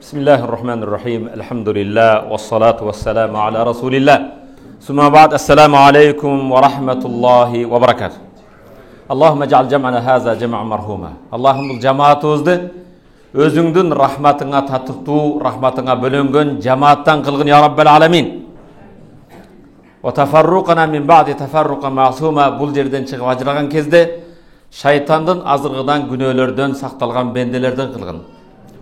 Bismillahirrahmanirrahim. Elhamdülillah ve salatu ve selamu ala Resulillah. Sümme ba'd. Esselamu aleyküm ve rahmetullahi ve berekatuh. Allahümme ceal cem'ana haza cem'a marhuma. Allah'ım bu cemaatımızdı özüңdүн rahmatına tatıktуу, rahmatına bölüngön cemaattan kılgın ya Rabbel alemin. Ve teferrukana min ba'di teferruka ma'suma. Bu yerden çıkıp ajragan kezde şeytandın azırgıdan, günölerden saktalgan bendelerden kılgın.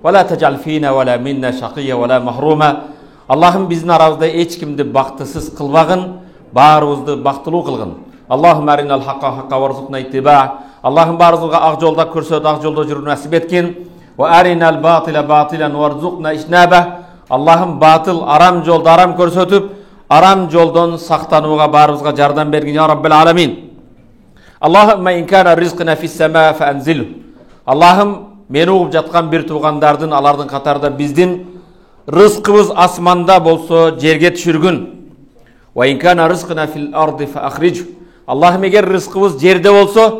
Ve la tec'al fina ve la minna şakiyya ve la mahruma. Allah'ım bizin aramızda hiç kimdi baktısız kılbagın, barımızdı baktılуу kılgın. Allah'ım arinal haqqa haqqa varzuqna ittiba. Allah'ım barımızga ak jolda körsöt, ak jolda жүрүү nasip etkin. Ve arinal batila batilan varzuqna ijnaba. Allah'ım batıl aram jolda aram körsötüp, aram joldan saktanууга barımızga jardam bergin ya Rabbel alamin. Allah'ım in kana rizqina fis sema fa anzilhu. Allah'ım meni uğup жатқан bir tuğandardın, alardın katarda bizdin rızkımız asmanda bolsa jerge düşürgün. Ve in kana rizqina fil ardi fa akhrijhu. Allah'ım eğer rızkımız jerde bolsa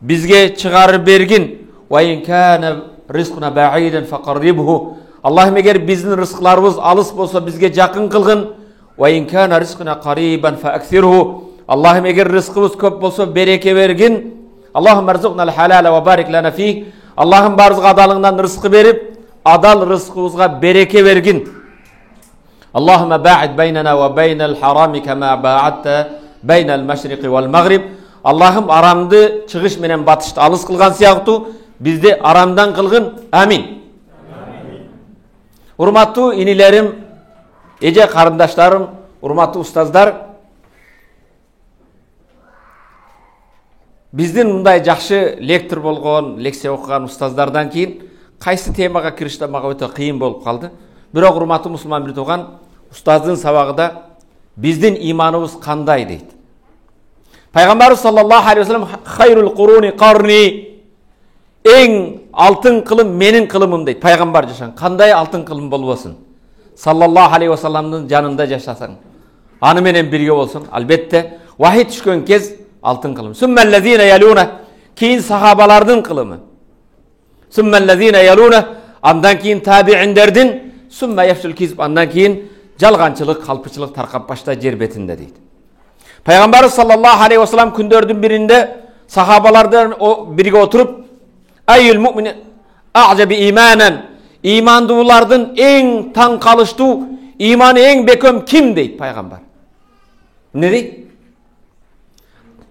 bizge çıgarıp bergin. Ve in kana rizquna ba'iden fa qarribhu. Allah'ım eğer bizin rızklarımız alыс bolsa bizge jakın kılgın. Ve in kana rizquna qariban fa akthirhu. Allah'ım eğer rızkımız köp bolsa bereke bergin. Allah'ım erzuqnal halala ve barik lana fih. Allah'ım barızga adalından rızkı verip adal rızkımızga bereke vergin. Allahümme ba'id beynena ve beynel harami kema ba'adta beynel meşriki vel maghrib. Allah'ım aramdı çıkış menen batıştı alыс kılgan siyahtı bizde aramdan kılgın. Amin. Urmatlı inilerim, ece karındaşlarım, urmatlı ustazlar. Биздин мындай жакшы лектор болгон, лекция окуган устаздардан кийин кайсы темага киришти мага өтө кыйын болуп калды. Бирок урматтуу мусулман бир тууган, устаздын сабагында биздин иманыбыз кандай дейт. Пайгамбарыбыз саллаллаху алейхи ва саллям хайрул куруни карни, эң алтын кылым менин кылымым дейт. Пайгамбар жашаган кандай алтын кылым болбосун? Саллаллаху алейхи ва салламдын жанында жашасаң, аны менен бирге болсоң, албетте вахий түшкөн кез altın kılım. Sümmellezine yalune, kiyin sahabalardın kılımı. Sümmellezine yalune, andan kiyin tabi'inderdin. Sümme yefşül kizb, andan kiyin jalgançılık, kalpıçılık tarkap başta cerbetinde deydi. Peygamber sallallahu aleyhi ve sellem kündördün birinde sahabalardan o birige oturup eyyül mu'mini a'cebi imanen, imandıulardın en tan kalıştığı, imanı en beköm kim deydi Peygamber. Ne deydi?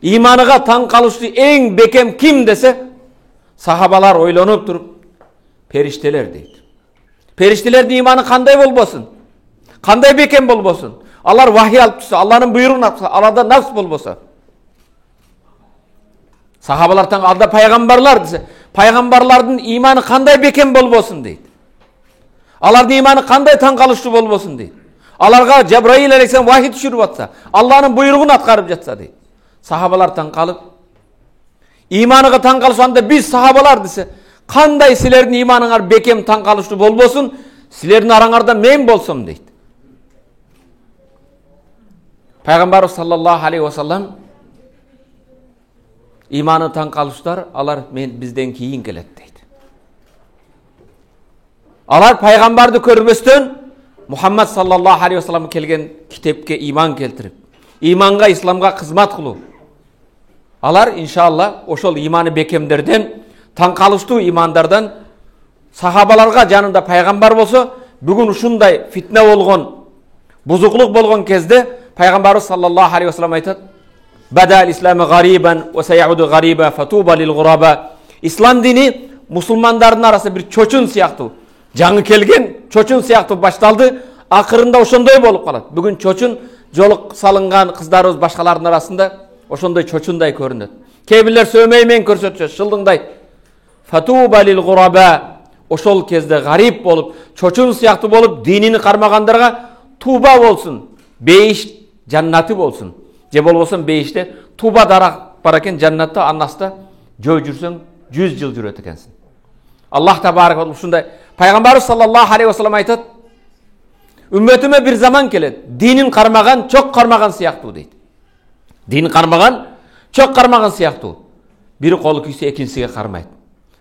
İmanıga tan kalıştı en bekem kim dese sahabalar oylanıp durup perişteler deydi. Periştelerin imanı kanday bolbosun? Kanday bekem bolbosun? Allah vahiy alıp tutsa, Allah'ın buyruğunu atsa, Allah'da nafs bolbosa. Sahabalardan alda paygambarlar dese, paygambarlardın imanı kanday bekem bolbosun deydi. Allah'ın imanı kanday tan kalıştı bolbosun deydi. Allah'a Cebrail aleyhisselam vahiy düşürüp atsa, Allah'ın buyruğunu atkarıp jatsa deydi. Sahabalar tan kalıp imanıga tan kalışanda biz sahabalar dese kanday silerdin imanыңар bekem tan kalıştı bolbosun silerdin arаңарda men bolsam deydi. Peygamber sallallahu aleyhi ve sellem imanı tan kalışlar alar men bizden kiyin kelet deydi. Alar peygamberdi körmöstön Muhammed sallallahu aleyhi ve sellem kelgen kitepke iman keltirip imanga İslamga hizmet kılуу. Alar inşallah oşol imanı bekemlerden, tan kalıştığı imandardan sahabalarga janında peygamber bolsa, bugün uşunday fitne bolgon, buzukluk bolgon kezde Peygamber sallallahu aleyhi ve sellem aytat: "Badal İslamı gariban ve seyaudu gariba fatuba lil guraba." İslam dini musulmandardın arasında bir çoçun siyahtı. Жаңы kelgen çoçun siyahtı baştaldı. Akırında oşondoy bolup kalat. Bugün çoçun joluk salıngan kızlarımız başkalarının arasında oşondoy çoçunday görünür. Kebirler sövmeymen körsötüyor, şıldыңday. Fatuba lil guraba. Oşol kezde garip bolup, çoçun siyahtı bolup dinini karmagandarga tuba bolsun. Beyiş cannati bolsun. Je bolbosun beyişte tuba darak baraken jannatta annasta jö жүрсөң 100 yıl жүрөт экенсиң. Allah tabarak ve uşunday. Peygamber sallallahu aleyhi ve sellem aytat: "Ümmetime bir zaman gelet. Dinin karmagan, çok karmagan siyahtı" deydi. Din karmagan, çok karmagan siyahtı. Biri kolu kuysa ekіншisiге кармайт.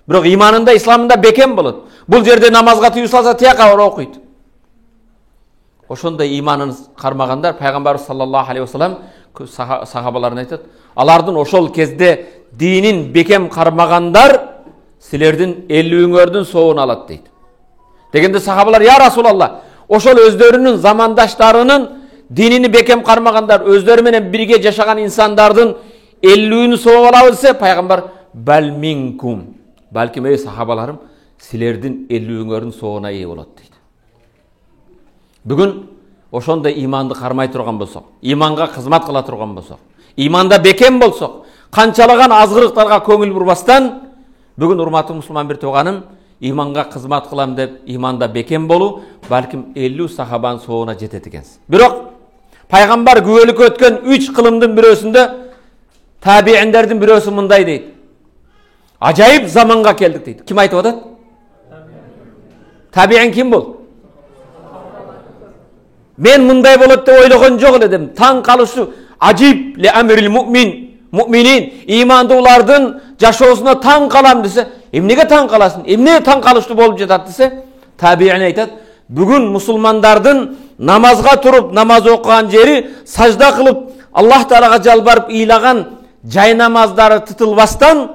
Бирок иманында, исламында бекем болот. Бул жерде намазга тыюу салса тияка окуйт. Ошондой иманын кармагандар пайгамбар саллаллаху алейхи вассалам сахабаларына айтат, алардын ошол кезде динин бекем кармагандар силердин 50-үңөрдүн соогун алат дейт. Дегенде сахабалар, я Расулалла, ошол өздөрүнүн замандаштарынын динини бекем кармагандар, өздөрү менен бирге жашаган инсандардын 50-үнү сооп алабы десе, пайгамбар бал минкум, балким ey сахабаларым, силердин 50-үңөрдүн соогуна ээ болот дейт. Бүгүн ошондой иманды кармай турган болсок, иманга кызмат кыла турган болсок, иманда бекем болсок, канчалаган азгырыктарга көңүл бурбастан, бүгүн урматтуу мусулман бир тууганым, иманга кызмат кылам деп иманда бекем болуу балким 50 сахабанын соогуна жетет экенсиз. Бирок пайгамбар күбөлүккө өткөн 3 кылымдын бирөөсүндө табииндердин бирөөсү мындай дейт. Ажайып заманга келдик дейт. Ким айтып атат? Табиин ким бул? Мен мындай болот деп ойлогон жок элем. Таң калышы ажип ли амрил муъминин, имандуулардын жашоосуна таң калам десе, эмнеге таң каласың? Эмне таң калыштуу болуп жатат десе, табиин айтат, бүгүн мусулмандардын намазга туруп, намаз окуган жери, сажда кылып, Аллах Таалага жалбарып ыйлаган жай намаздары тытылбастан,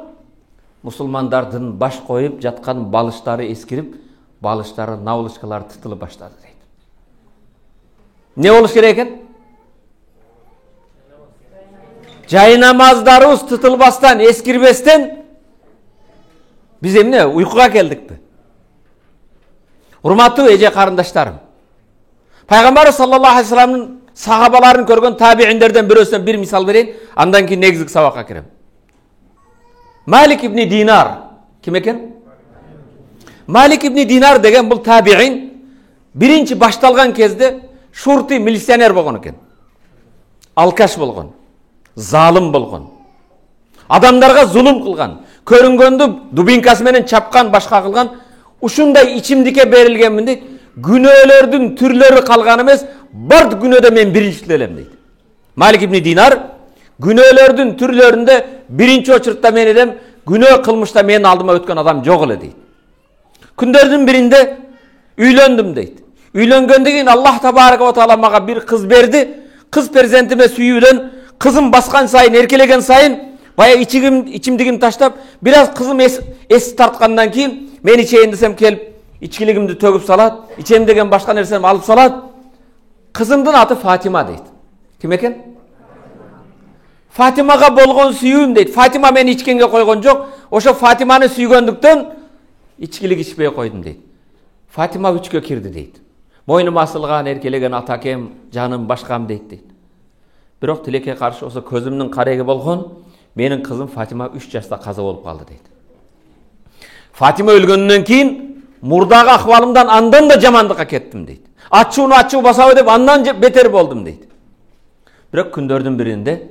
мусулмандардын баш коюп жаткан балыштары эскирип, балыштары навылышкалары тытылып баштады дейт. Не болуш керек экен? Жай намаздарыбыз тытылбастан, эскирбестен биз эмне уйкуга келдикпи? Урматтуу эже карындаштарым, пайгамбар саллаллаху алейхи вассаламдын сахабаларын көргөн табииндерден бирөөсүнөн бир мисал берейин, андан кийин негизги сабакка кирем. Малик ибн Динар ким экен? Малик ибн Динар деген бул табиин биринчи башталган кезде шурти милиционер болгон экен. Алкаш болгон, залым болгон. Адамдарга зулум кылган, көрүнгөндү дубинкасы менен чапкан, башка кылган, ушундай ичимдикке берилгенмин дейт. Күнөөлөрдүн түрлөрү калган эмес, бар күнөөдө мен биринчи элем дейт. Малик ибн Динар күнөөлөрдүн түрлөрүндө биринчи очуртта мен элем, күнөө кылмышта менин алдыма өткөн адам жок эле дейт. Күндөрдүн биринде үйлөндүм дейт. Үйлөнгөндөн кийин Аллах табарaka ва таала мага бир кыз берди. Кыз перзентиме сүйүүдөн, кызым баскан сайын, эркелеген сайын, бая ичимдигимди таштап, бир аз кызым эс тарткандан кийин мен ичейин десем келип, ичкилигимди төгүп салат, ичем деген башка нерсени алып салат. Кызымдын аты Фатима дейт. Ким экен? Фатимага болгон сүйүүм дейт. Фатима мени ичкенге койгон жок. Ошо Фатиманы сүйгөндүктөн ичкилик ичпей койдум дейт. Фатима үчкө кирди дейт. Мойнума асылган, эркелеген атакем, жаным, башкам дейт. Бирок тилекке каршы осо көзүмдүн кареги болгон менин кызым Фатима 3 жашта каза болуп калды дейт. Фатима өлгөндөн кийин мурдагы акыбалымдан андан да жамандыкка кеттим дейт. Ачуу басабы деп андан бетер болдум дейт. Бирок күндөрдүн биринде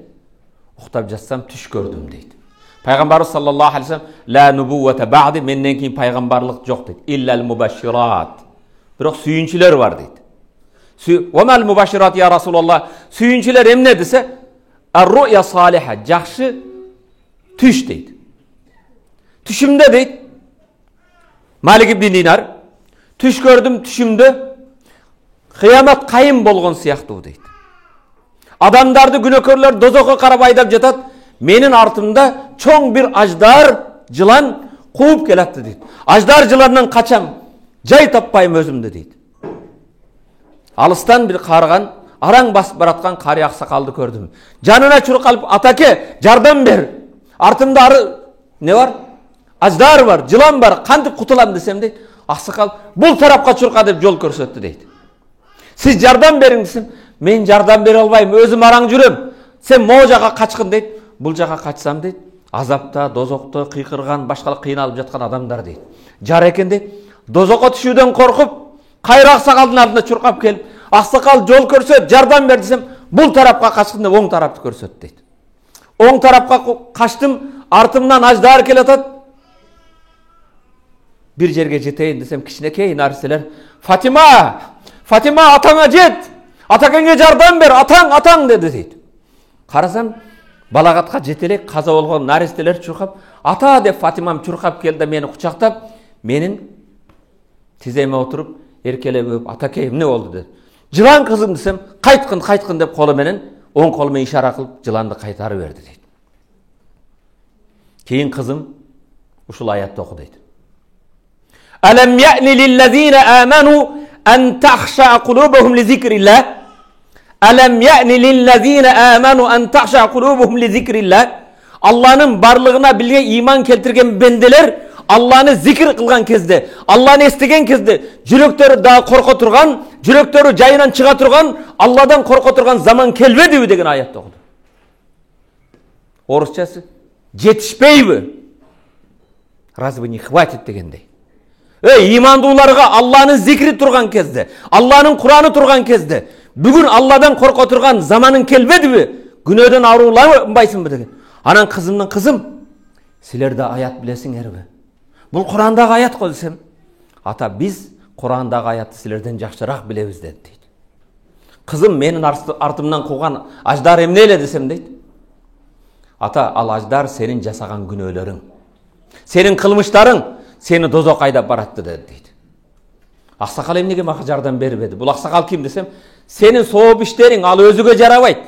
уктап жатсам түш көрдүм дейт. Пайгамбар саллаллаху алейхи вассалам ла нубуввата бa'ди, менден кийин пайгамбарлык жок дейт. Иллал мубашшират. Бирок сүйүнчүлөр бар дейт. Ва мал мубашшират я Расулаллах? Сүйүнчүлөр эмне десе, ар-ру'я салиха, жакшы түш дейт. Түшүмдө дейт. Малик ибн Динар, түш көрдүм, түшүмдө кыямат кайым болгон сыяктуу дейт. Адамдарды күнөөкөрлөр дозокко карап айдап жатат, менин артымда чоң бир аждар, жылан кууп келатты дейт. Аждар жыландан качам, жай таппайм өзүмдү дейт. Алыстан бир карыган, араң басып бараткан карый аксакалды көрдүм. Жанына чуркалып, атаке, жардам бер. Артымда не бар? Аждар бар, жылан бар, кантип кутулам десем дейт. Аксакал бул тарапка чурка деп жол көрсөттү дейт. Сиз жардам бериң десем, мен жардам бере албайм, өзүм араң жүрөм. Сен могу жака качкын дейт. Бул жака качсам дейт, азапта, дозокто кыйкырган, башкалык кыйналып жаткан адамдар дейт. Жар экен дейт. Дозокко түшүүдөн коркуп, кайра аксакалдын алдына чуркап келип, аксакал жол көрсөт, жардам бер десем, бул тарапка качкын деп оң тарапты көрсөт дейт. Оң тарапка качтым, артымдан аждар келатат. Бир жерге жетейин десем, кичинекей нарселер, Фатима, Фатима, атаңа жет, атакеңе жардам бер, атаң, атаң деди дейт. Карасам, Балагатка жете элек каза болгон нарестелер чуркап, ата деп Фатимам чуркап келди да мени кучактап, менин тиземе отуруп, эркелеп өп, атакей эмне болду деп. Жылан кызым десем, кайткын деп колу менен, оң колу менен ишара кылып, жыланды кайтарып берди дейт. Кийин кызым ушул аятты оку дейт. Алам я'ни лиллазина аману an tahsha qulubuhum li zikrillah. Alam ya'ni lillazina amanu an tahsha qulubuhum li zikrillah. Allah'ın barlığına bilge iman keltirgen bendeler Allah'ını zikir kılgan kezde, Allah'ını estigen kezde, jüröktörü daha korku turgan, jüröktörü jayынан çıga turgan, Allah'dan korku turgan zaman kelbedi degen ayette okudu. Orusçası жетишпейби? Разве не хватит дегендей. İmandууларга Allah'ın zikri turgan kezdе, Allah'ın Kur'an'ı turgan kezdе, bugün Allah'dan korku turgan zamanın kelbedibi? Günödөн arılanbaysınbı деген. Anan kızımdan kızım, siler de ayat bilesiңерби? Бұл Құрандағы аят қой десем, ата біз Құрандағы аятты сілерден жақшырақ білеміз дейді. Қызым менің артымнан қуған аждар емнеле десем дейді. Ата, ал аждар сенің жасаған күнөөлөрүң. Сенің қылмыштарың сені дозок айдап баратты дейді. Ақсақал емнеге мага жардам бербеді. Бұл ақсақал ким десем, сенің сооп иштериң ал өзүгө жарабайт.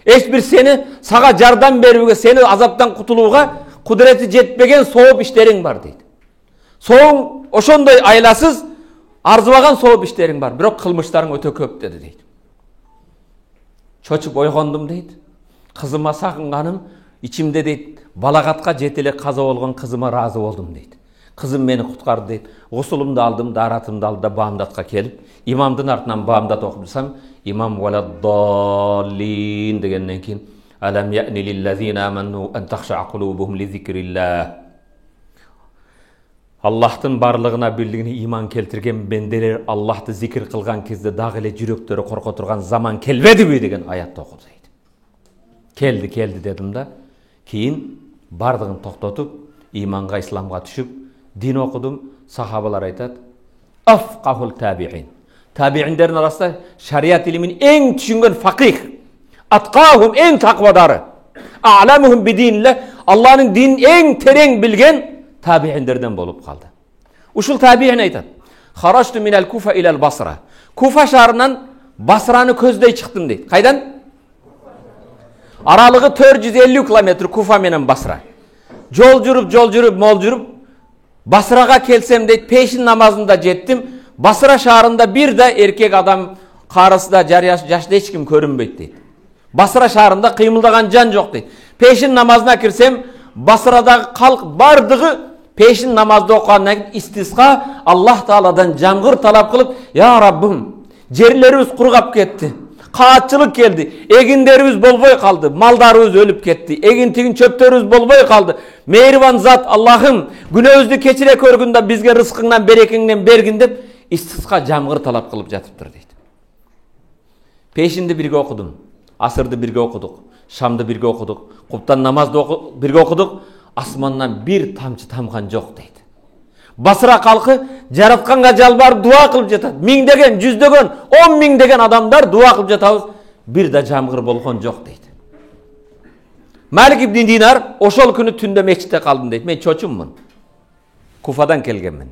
Эч сени сага жардам берүүгө, сени азаптан кутулууга kudreti жетпеген соғып іштерің бар дейді. Соң ошондой айласыз арзыбаган соғып іштерің бар. Бирок кылмыштарың өтө көп деді дейді. Чочуп ойгондум дейді. Кызыма сагынганым ичимде дейді. Балагатка жетеле каза болгон кызыма разы болдум дейді. Кызым мени куткарды дейді. Гусулумду алдым, даратымды алды да баамдатка келип, имамдын артынан баамдат окуп турсам, имам валаддаллин дегенден кийин Alam ya'ni lillazina amanu an takhsha'a qulubuhum li zikrillah. Allah'tın barlığına bildiğini iman keltirgen bendeler Allah'ты zikir kılgan kezdе dagı ele jüröktörü korko turgan zaman kelbedibi degen ayatты okudu deydi. Keldi dedim da keyin bardığın toktotup imanга, İslamga düşüp din okudum. Sahabalar aytat afqahul tabi'in. Tabi'inlerin arasında şariat ilimin en düşüngen fakih, atqahum en takvadarı, a'lamuhum bidinillah, Allah'ın din en tereң bilgen tabi'inlerden bolup kaldı. Uşul tabi'in aytat. Haraçtu minel Kufa ilal Basra. Kufa şarından Basra'nı közdey çıktım deydi. Kaydan? Aralığı 450 kilometre Kufa menen Basra. Jol jürüp, mol jürüp Basraga kelsem deydi, peşin namazında jettim. Basra şaharında bir de erkek adam karısı da yaşta hiç kim körünbeydi deydi. Basra şaharında kıymıldagan can yok deydi. Peşin namazına kirsem Basra'da kalk bardığı peşin namazda okuğandan istisqa Allah Teala'dan jamgır talap kılıp ya Rabbim jerlerimiz kurgap ketti. Kaatçılık geldi. Eginlerimiz bolboy kaldı. Maldarımız ölüp ketti. Egintigin çöptörümüz bolboy kaldı. Mehriban zat Allah'ım günөөbüzdü keçire körgünde bizge rızkından berekingden bergin dep istisqa jamgır talap kılıp jatıptır deydi. Peşinde birge okudum. Asırdı birge okuduk. Şam'da birge okuduk. Kuptan namazda birge okuduk. Asmandan bir tamçı tamgan yok deydi. Basra halkı jaratkanga jalbar dua kılıp jatat. Mingdegen, yüzdegen, 10 ming degen adamlar dua kılıp jatabız. Bir de jamgır bolgon yok deydi. Malik ibn Dinar oşol günü tünde meçhitte kaldım deydi. Men çoçummun. Kufa'dan kelgenmin.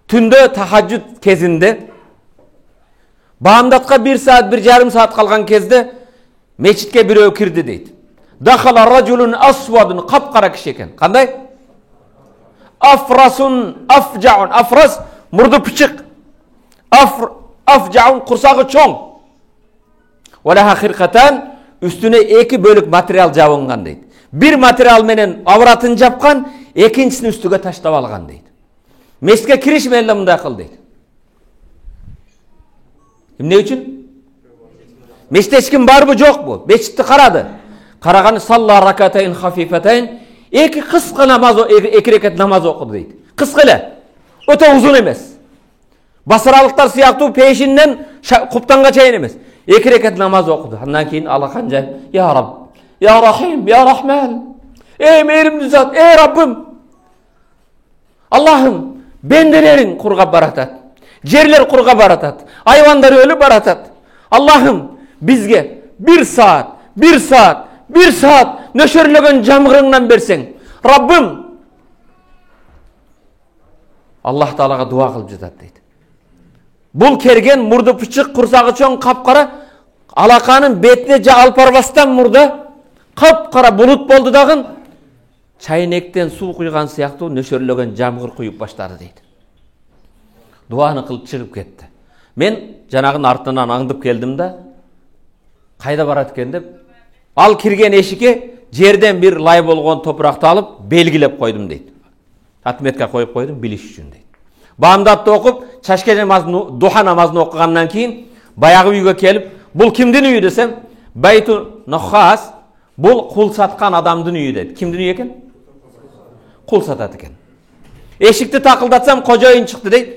Tünde tahajjud kezinde Bağımdatqa 1 saat, 1,5 saat kalgan kezde meçhitke birөө kirdi deydi. Dakhala raculun aswadun kapkara kişi eken. Kanday? Afrasun afcaun. Afras murdu pıçık. Afcaun kursağı çoğ. Walaha khirqatan üstüne 2 bölük material jabıngan deydi. Bir material menen avratın japkan, ekincisini üstüge taştap algan deydi. Mescitke kirişmeyle mınday kıl deydi. Ne üçün? Mescitте ешкім бар bu жоқ bu. Mescitті қарады. Қарағаны салла ракатайн хafifatayn. 2 қысқы намаз, 2 рекат намаз оқыды дейді. Қысқы эле. Өте uzun емес. Басыралықтар сияқты пешинен құптанға чейін емес. 2 рекат намаз оқыды. Андан кейін алақан жай. Ya Rab, Ya Rahim, Ya Rahman. Ey mehrimli zat, ey Rabbim. Allah'ım, bendelerin kurga baratat. Jerler kurga baratat. Hayvanlar ölü baratat. Allah'ım bizge 1 saat, bir saat nöşörlögön jamgırыңнан берсең, Rabbim Allah Taalaga dua kılıp жатат дейт. Бул керген мурду пычык, курсагы чоң, капкара, алаканын бетине алпарбастан мурда капкара булут болду дагы чайнектен суу куйган сыяктуу нөшөрлөгөн жамгыр куюп баштады дейт. Дуаны кылып чыгып кетти. Мен жанагын артынан аңдып келдим да, кайда барат экен деп, ал кирген эшикке жерден бир лай болгон топуракты алып белгилеп койдум дейт. Отметка коюп койдум билиш үчүн дейт. Бамдатты окуп, чашке намазын, духа намазын окугандан кийин баягы үйгө келип, бул кимдин үйү десем, Байту Нохас, бул кул саткан адамдын үйү дейт. Кимдин үйү экен? Кул сатат экен. Эшикти такылдатсам, кожоюн чыкты дейт.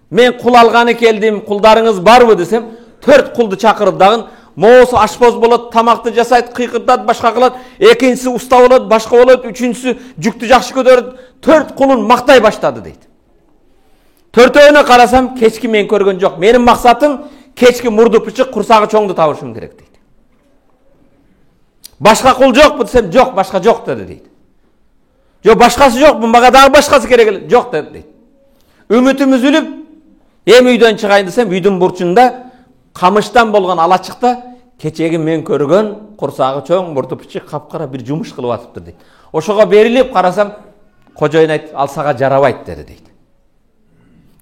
Мен кул алганы келдим, кулдарыңыз барбы десем, 4 кулду чакырып дагы, моосу ашпоз болот, тамакты жасайт, кыйкыртат, башка кылат, экинчиси уста болот, башка болот, үчүнчүсү жүктү жакшы көтөрөт, 4 кулун мактай баштады дейт. Төртөөнө карасам, кечки мен көргөн жок. Менин максатым кечки мурду пычык, курсагы чоңду табышым керек дейт. Башка кул жокпу десем, жок, башка жок деди дейт. Жок, башкасы жокпу, мага дагы башкасы керек эле, жок деди дейт. Үмүтүм үзүлүп, эми үйдөн чыгайын десем, үйдүн бурчунда камыштан болгон алачыкта кечеги мен көргөн курсагы чоң, мурду пычык, капкара бир жумуш кылып атыптыр дейт. Ошого берилип карасам, кожоюн айт, ал сага жарабайт деди дейт.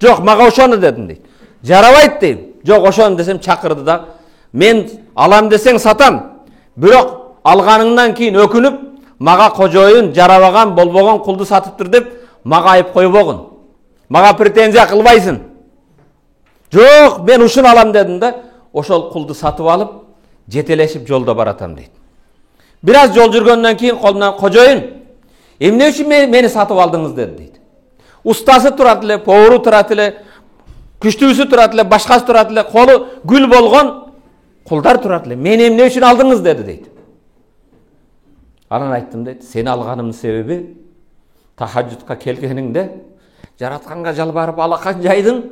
Жок, мага ошону дедим дейт. Жарабайт дейм. Жок, ошону десем чакырды да, мен алам десең сатам. Бирок алганыңдан кийин өкүнүп, мага кожоюн жарабаган, болбогон кулду сатыптыр деп, мага айып койбогун. Мага претензия кылбайсың. Жок, мен ушун алам дедим да, ошол кулду сатып алып, жетелешип жолдо баратам дейт. Бир аз жол жүргөндөн кийин колумдан кожоюн, эмне үчүн мени сатып алдыңыз деди дейт. Ustası turат эле, повару турат эле, күчтүүсү турат эле, башкасы турат эле, колу гүл болгон кулдар турат эле. Мени эмне үчүн алдыңыз деди дейт. Анан айттым дейт, сени алганымдын себеби тахажжудка келгениңде жаратканга жалбарып алакан жайдың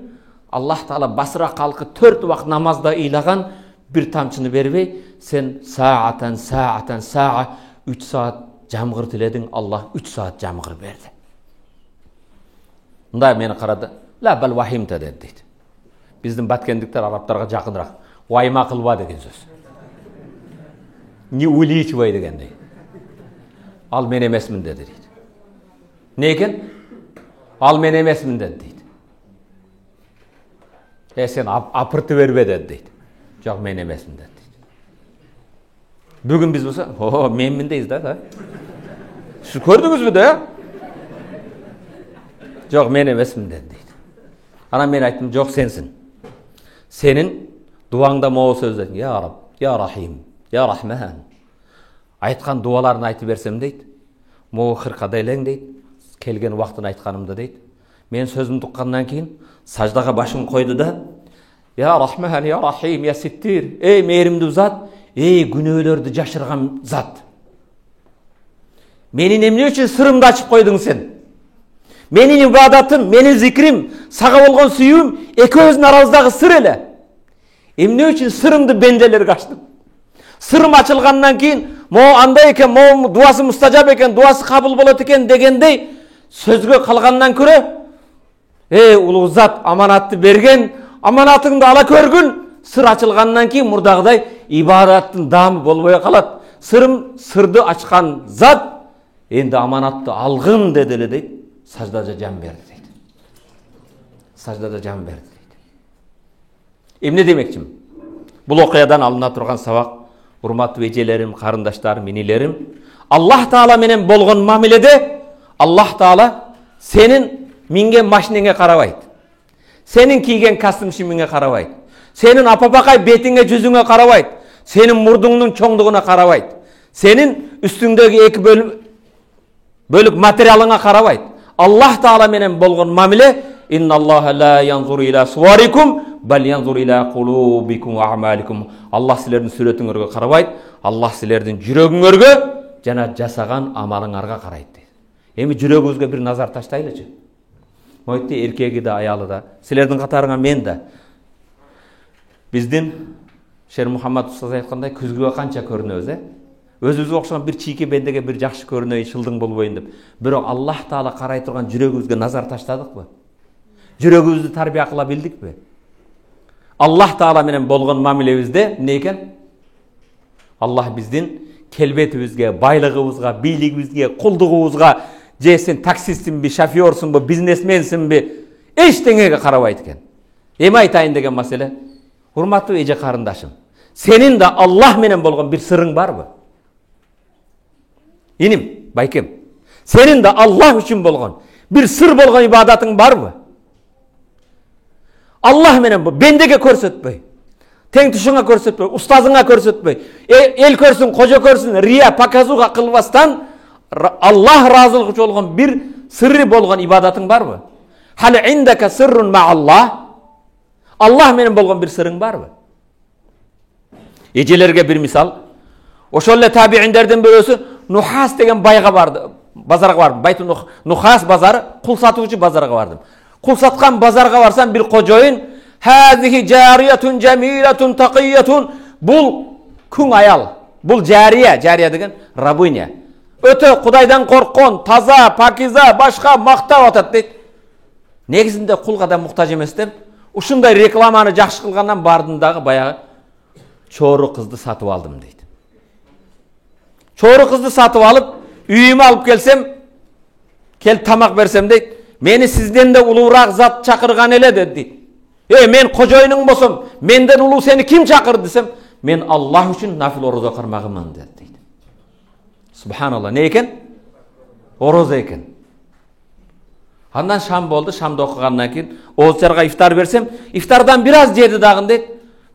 Аллах Таала басыра калкы 4 убакыт намазда ыйлаган бир тамчыны бербей, сен саатан 3 саат жамгыр тиледиң, Аллах 3 саат жамгыр берди. Мындай мени карады. Ла бал вахимта деди дейт. Биздин баткендиктер арабтарга жакыныраак. Вайма кылба деген сөз. Не увеличивай дегендей. Ал мен эмесмин деди дейт. Не экен? Ал мен эмесмин деди дейт. Сен апырты бербе деди дейт. Жок, мен эмесмин деди дейт. Бүгүн биз болсо, менмин дейбиз да. Сиз көрдүңүзбү да? Жок, мен эмесмин деди дейт. Анан мен айттым, жок, сенсин. Сенин дуаңда могу сөздөрүң, я Раб, я Рахим, я Рахман. Айткан дуаларын айтып берсем дейт, могу кыркада элең дейт, келген убактын айтканымды дейт. Мен сөзүмдү уккандан кийин саждага башын койду да, я Рахман, я Рахим, я Ситтир, эй мээримдүү зат, эй күнөөлөрдү жашырган зат. Менин эмне үчүн сырымды ачып койдуң сен? Менин ибадатым, менин зикрим, сага болгон сүйүүм экөөбүздүн арабыздагы сыр эле. Эмне үчүн сырымды бенделерге ачтым? Сырым ачылгандан кийин, могу андай экен, могу дуасы мустажаб экен, дуасы кабыл болот экен дегендей сөзгө калгандан көрө, улуу зат аманатты берген, аманатыңды ала көргүн, сыр ачылгандан кийин мурдагыдай ибадаттын даамы болбой калат. Сырды ачкан зат энди аманатты алгын деди эле дейт. Саждада жан берди дейт. Саждада жан берди дейт. Эмне демекчимин? Бул окуядан алына турган сабак, урматтуу эжелерим, карындаштарым, инилерим, Аллах Таала менен болгон мамиледе Аллах Таала сенин минген машинеңе карабайт. Сенин кийген костюмиңе карабайт. Сенин апапакай бетиңе, жүзүңө карабайт. Сенин мурдуңдун чоңдугуна карабайт. Сенин үстүңдөгү 2 бөлүк материалыңа карабайт. Аллах Таала менен болгон мамиле, инналлаха ла янзуру иля суарикум, бал янзуру иля кулубикум ва амаликум. Аллах силердин сүрөтүңөргө карабайт, Аллах силердин жүрөгүңөргө жана жасаган амалыңарга карайт дейт. Эми жүрөгүңүзгө бир назар таштайлычы. Мойтте эркеги да, аялы да, силердин катарыңа мен да. Биздин Шер Мухаммад устаз айткандай, күзгүгө канча көрүнөбүз, өзүбүзгө окшогон бир чийки бендеге бир жакшы көрүнөйүн, шылдың болбойын деп. Бирок Аллах Таала карай турган жүрөгүбүзгө назар таштадыкпы? Жүрөгүбүздү тарбия кыла билдикпи? Аллах Таала менен болгон мамилебизде эмне экен? Аллах биздин келбетибизге, байлыгыбызга, бийлигибизге, кулдугубузга, же сен таксистсиңби, шофёрсуңбу, бизнесменсиңби, эчтеңеге карабайт экен. Эми айтайын деген маселе, урматтуу эже карындашым, сенин да Аллах менен болгон бир сырың барбы? Иним, байкем, сенин да Аллах үчүн болгон бир сыр болгон ибадатың барбы? Аллах менен бендеге көрсөтпөй, тең тушуңа көрсөтпөй, устазыңа көрсөтпөй, эл көрсүн, кожо көрсүн, рия, показуга кылбастан Аллах разылыгы үчүн болгон бир сырры болгон ибадатың барбы? Хал индака сыррун ма Аллах? Аллах менен болгон бир сырың барбы? Эжелерге бир мисал. Ошол эле табииндерден бирөөсү Нухас деген байга барды, базарга бардым. Байту Нухас базары, кул сатуучу базарга бардым. Кул саткан базарга барсам бир кожоюн, "Хазихи жариятун жамилатун тaqiyatun" бул күң аял. Бул жария деген рабыня. Өтө Кудайдан корккон, таза, пакиза, башка мактап атат дейт. Негизинде кулга да муктаж эмес деп, ушундай рекламаны жакшы кылгандан бардым дагы баягы чору кызды сатып алдым дейт. Чору кызды сатып алып, үйүмө алып келсем, кел тамак берсем дейт, мени сизден да улуураак зат чакырган эле дейт. Мен кожоюнуң болсом, менден улуу сени ким чакырды десем, мен Аллах үчүн нафил орозо кармагымын дейт. Субханалла, не экен? Орозо экен. Андан шам болду, шамды окугандан кийин оозчарга ифтар берсем, ифтардан бир аз жеди дагы дейт.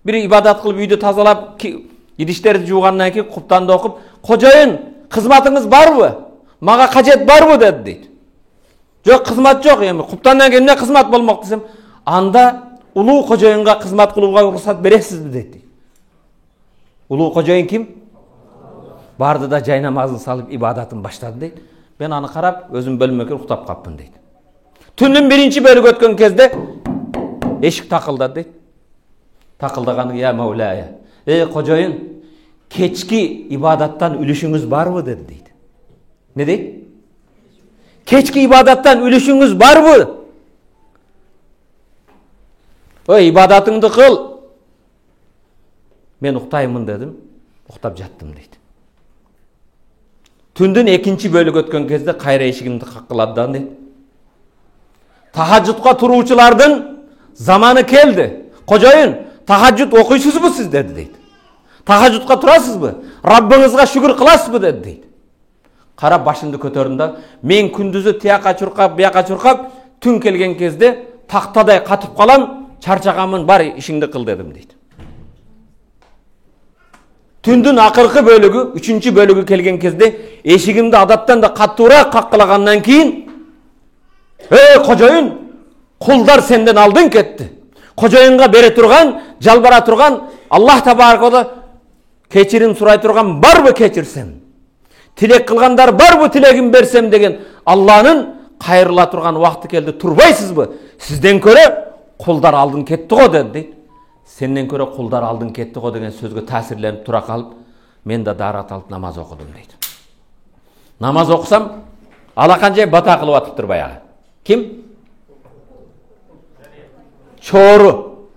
Бир ибадат кылып үйдү тазалап, идиштерди жуугандан кийин куптанды окуп, "Кожоюн, кызматыңыз барбы? Мага кажет барбы?" деди дейт. "Жок, кызмат жок, эми куптандан кийин эмне кызмат болмок десем, анда улуу кожоюнга кызмат кылууга уруксат бересизби?" дейт. Улуу кожоюн ким? Барды да жай намазын салып ибадатын баштады дейт. Мен аны карап, өзүм бөлмөкө уктап калыпмын дейт. Түндүн биринчи бөлүгү өткөн кезде эшик такылдады дейт. Такылдаганы "Я Маулая, кожоюн, кечки ибадаттан үлүшүңүз барбы?" деди дейт. Не дейт? Кечки ибадаттан үлүшүңүз барбы? "Ой, ибадатыңды кыл." Мен уктаймын дедим, уктап жаттым дейт. Түндүн экинчи бөлүгү өткөн кезде кайра эшигимди каккылады дейт. "Тахажжудка туруучулардын заманы келди. Кожоюн, тахажжуд окуйсузбу сиз?" деди дейт. "Тахажжудка турасызбы? Раббыңызга шүгүр кыласызбы?" деди дейт. Карап башымды көтөрдүм да, мен күндүзү тияка чуркап, бияка чуркап, түн келген кезде тактадай катып калам, чарчаганмын, бар ишиңди кыл дедим дейт. Түндүн акыркы бөлүгү, 3-чү бөлүгү келген кезде эшигимди адаттан да каттуураак каккылагандан кийин, кожоюн, кулдар сенден алдын кетти. Кожоюнга бере турган, жалбара турган, Аллах табаракалла кечирим сурай турган барбы кечирсем? Тилек кылгандар барбы тилегин берсем деген Алланын кайрыла турган убакыты келди. Турбайсызбы? Сизден көрө кулдар алдын кетти го деди дейт. Сенден көрө кулдар алдын кетти го деген сөзгө таасирленип тура калып, мен да даарат алып намаз окудум дейт. Намаз окусам, алаканчай бата кылып атыптыр баягы. Ким? Чору.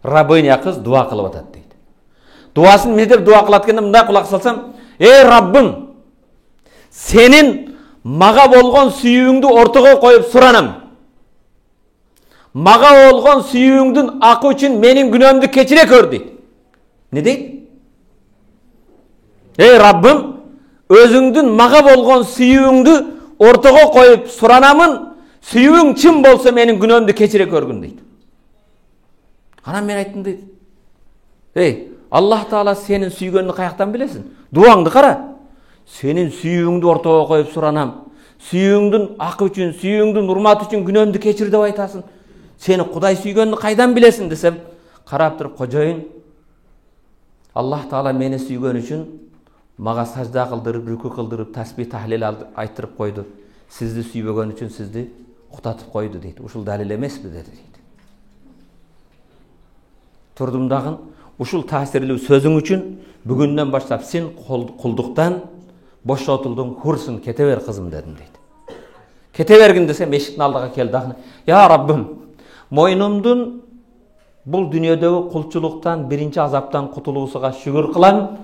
Рабыня кыз дуа кылып атат дейт. Дуасын эмне деп дуа кылат экенде, мындай кулак салсам, Раббым, сенин мага болгон сүйүүңдү ортого коюп суранам. Мага болгон сүйүүңдүн акы үчүн менин күнөөмдү кечире көр дейт. Не дейт? Раббым, өзүңдүн мага болгон сүйүүңдү ортого коюп суранамын, сүйүүң чын болсо менин күнөөмдү кечире көргүн дейт. Анан мен айттым дейт. Аллах Таала сенин сүйгөнүн каяктан билесин? Дуаңды кара. Сенин сүйүүңдү ортого коюп суранам. Сүйүүңдүн акы үчүн, сүйүүңдүн урматы үчүн күнөөмдү кечир деп айтасың. Сени Кудай сүйгөнүн кайдан билесин десем, карап туруп, кожоюн, Аллах Таала мени сүйгөн үчүн мага сажда кылдырып, рүкү кылдырып, тасбih тахлил айттырып койду. Сизди сүйбөгөн үчүн сизди уктатып койду дейт. Ушул далил эмеспи деди дейт. Турдум дагы, ушул таасирлүү сөзүң үчүн бүгүндөн баштап сен кулдуктан бошотулдуң, хурсун, кете бер кызым дедим дейт. Кете бергин десем эшиктин алдыга келди. Я Раббым, мойнумдун бул дүйнөдөгү кулчулуктан, биринчи азаптан кутулуусуга шүгүр кылам.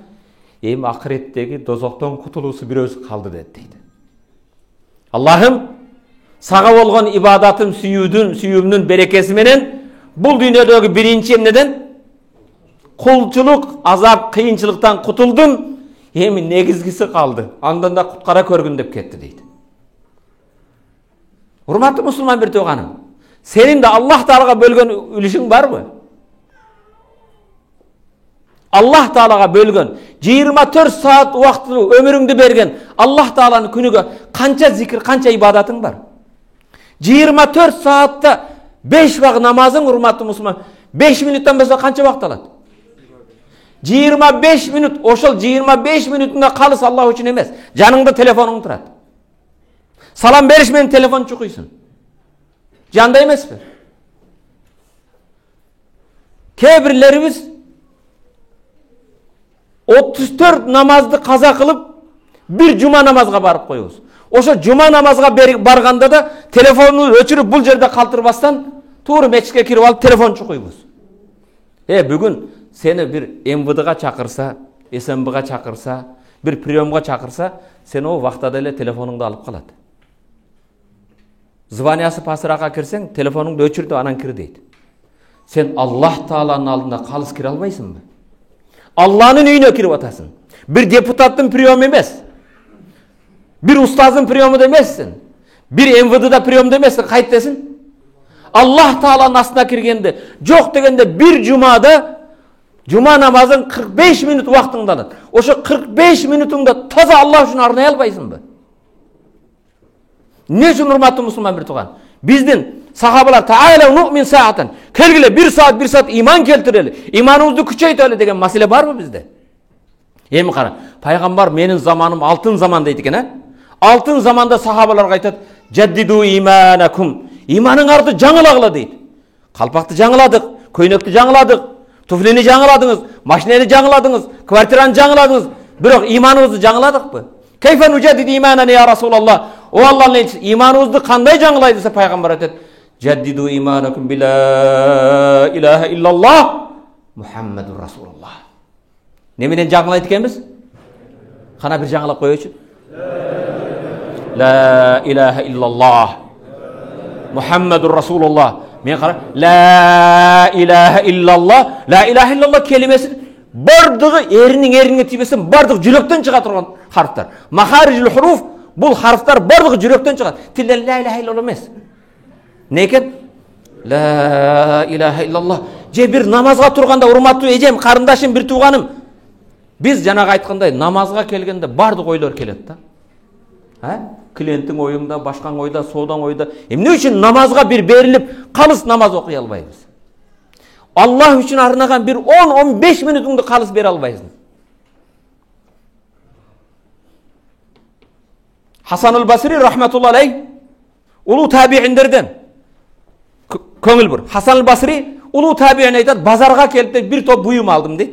Эми акыреттеги дозоктон кутулуусу бирөөсү калды дейт. Аллахым, сага болгон ибадатым, сүйүүмдүн берекеси менен бул дүйнөдөгү биринчи эмнеден кулчулук, азап, кыйынчылыктан кутулдум. Эми негизгиси калды. Андан да куткара көргүн деп кетти дейт. Урматтуу мусулман бир тууганым, сенин да Аллах Таалага бөлгөн үлүшүң барбы? Аллах Таалага бөлгөн 24 саат убактылуу өмүрүңдү берген Аллах Тааланын күнүгө канча зикир, канча ибадатың бар? 24 саатта 5 вак намазың, урматтуу мусулман, 5 минуттан болсо канча убакыт алат? 25 минут. Ошол 25 минутунда калыс Аллах үчүн эмес, жаныңда телефонуң турат. Салам бериш менен телефон чукуйсуң. Жанда эмеспи? Кээ бирлерибиз 34 намазды каза кылып, бир жума намазга барып коебуз. Ошо жума намазга барганда да телефонду өчүрүп бул жерде калтырбастан туура мечитке кирип алып телефон чукуйбуз. Бүгүн сени бир МВДга чакырса, СМБга чакырса, бир приемга чакырса, сен о вактада эле телефонуңду алып калат. Званиясы пасыракка кирсең, телефонуңду өчүр деп анан кир дейт. Сен Аллах Тааланын алдына калыс кире албайсыңбы? Алланын үйүнө кирип атасың. Бир депутаттын приему эмес. Бир устаздын приему эмессиң. Бир МВДда приему эмессиң, кайттесиң? Аллах Тааланын астына киргенде, жок дегенде бир жумада жума намазын 45 минут убактыңды алат. Ошо 45 минутуңда таза Аллах үчүн арнай албайсыңбы? Не үчүн, урматтуу мусулман бир тууган? Биздин сахабалар таала ну'мин саатан, келгиле бир саат иман келтирели, иманыбызды күчөйтөлү деген маселе барбы бизде? Эми кара, пайгамбар менин заманым алтын заман дейт экен, Алтын заманда сахабаларга айтат: "Жаддиду иманакум." Иманыңарды жаңылагыла дейт. Калпакты жаңыладык, көйнөктү жаңыладык, туфлини жаңыладыңыз, машинени жаңыладыңыз, квартираны жаңыладыңыз, бирок иманыбызды жаңыладыкпы? Кейфа нужаддиду иманана я Расулаллах. О Аллахтын элчиси, иманыбызды кандай жаңылайды десе пайгамбар айтат: "Жаддиду иманакум била илаха иллаллах Мухаммадур Расулуллах." Неменен жаңылайт экенбиз? Кана бир жаңылап коёчу. La ilahe illallah Muhammedur Rasulullah. Men qara, la ilahe illallah kelimesi bardığı erining tibesen bardığı jüröktөн çıga turgan harflar. Maharijul huruf bul harflar bardığı jüröktön çıgat. Tilde la ilahe illallah emes. Ne eken? La ilahe illallah. Je bir namazga turganda урматтуу эжем, карындашым, bir тууганым. Biz жанага айткандай намазга келгенде бардык ойлор келет да. Клиенттің ойында, башкан ойда, соодан ойда. Эмне үчүн намазга бир берилип, калыс намаз окуй албайбыз? Аллах үчүн арнаган бир 10-15 минутуңду калыс бере албайсың. Хасанул Басри рахматуллахи алейх улуу табииндерден. Көңүл бур. Хасанул Басри улуу табиин айтат, базарга келип бир топ буюм алдым дейт.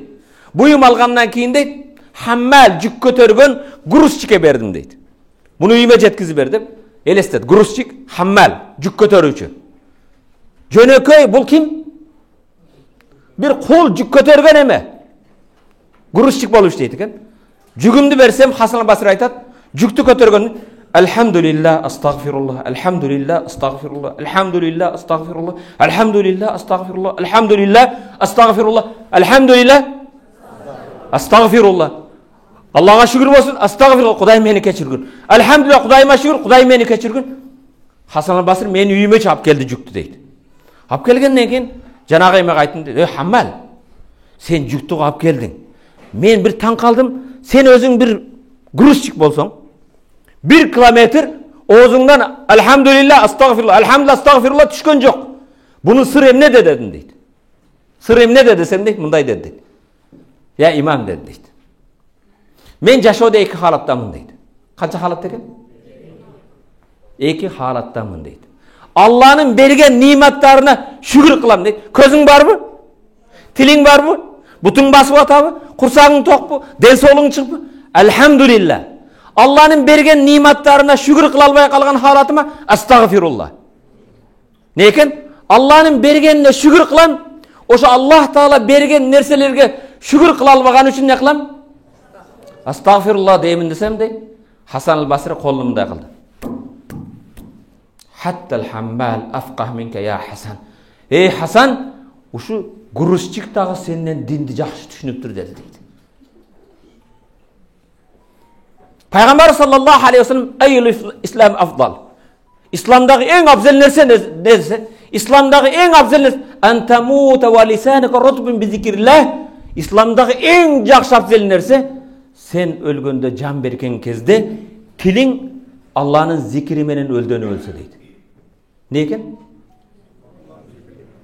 Буюм алгандан кийин дейт, хаммал жүк көтөргөн грузчикке бердим дейт. Bunu үйüme жеткизип бер деп элестет. Грузчик, хаммал, жүк көтөрүүчү. Жөнөкөй бул ким? Бир кул жүк көтөргөн эме. Грузчик болуп иштейт экен. Жүгүмдү берсем, Хасан Басри айтат, жүктү көтөргөн. Алхамдулилlah, астагфирулlah, алхамдулилlah, астагфирулlah, алхамдулилlah, астагфирулlah, алхамдулилlah, астагфирулlah, алхамдулилlah, астагфирулlah, алхамдулилlah, астагфирулlah. Allah'a şükür olsun. Estağfirullah, Kuday meni keçirgün. Elhamdülillah, Kudayıma şükür, Kuday meni keçirgün. Hasan Basri meni үйüme çap geldi жүктü deydi. Ap kelgenden keyin janaga emek aytdım dedi. Hammal, sen жүктü ap geldin. Men bir taң kaldım. Sen özüň bir грузчик bolsoň, 1 kilometr oğuzundan elhamdülillah, estağfirullah, elhamdülillah, estağfirullah düşkön jok. Bunun sırrı emne dedin deydi. Sırrı emne dedi sen deydi, mınday dedi. Ya imam dedi deydi. Men жашоодо 2 halattamın deydi. Kança halat eken? 2 halattamın deydi. Allah'ın bergen nimetlerine şükür kılam deydi. Közün var mı? Tilin var mı? Butun basıp atabı, kursağın tokpu, del soğluğun çıkpı. Elhamdülillah. Allah'ın bergen nimetlerine şükür kılalbaya kalgan halatıma astagfirullah. Ne eken? Allah'ın bergenine şükür kılan, oşa Allah Taala bergen nerselerge şükür kılalbagan üçün ne kılam? Astagfirullah deyimin desem de Hasan el-Basri kolumda kıldı. Hattal hammal afqah minke ya Hasan. Ey Hasan, uşu gurusçik dağı senden dindi жақсы düşünüptür dedi deydi. Peygamber sallallahu aleyhi ve sellem eyyül İslam afdal. İslam'daki en afzel nerse nerse? İslam'daki en afzel nerse? En temute ve lisanuka rutbun bi zikrillah. İslam'daki en жақсы afzel nerse? Sen ölgönde can berken kezde tilin Allah'ın zikri menen öldöğünü ölse deydi. Ne eken?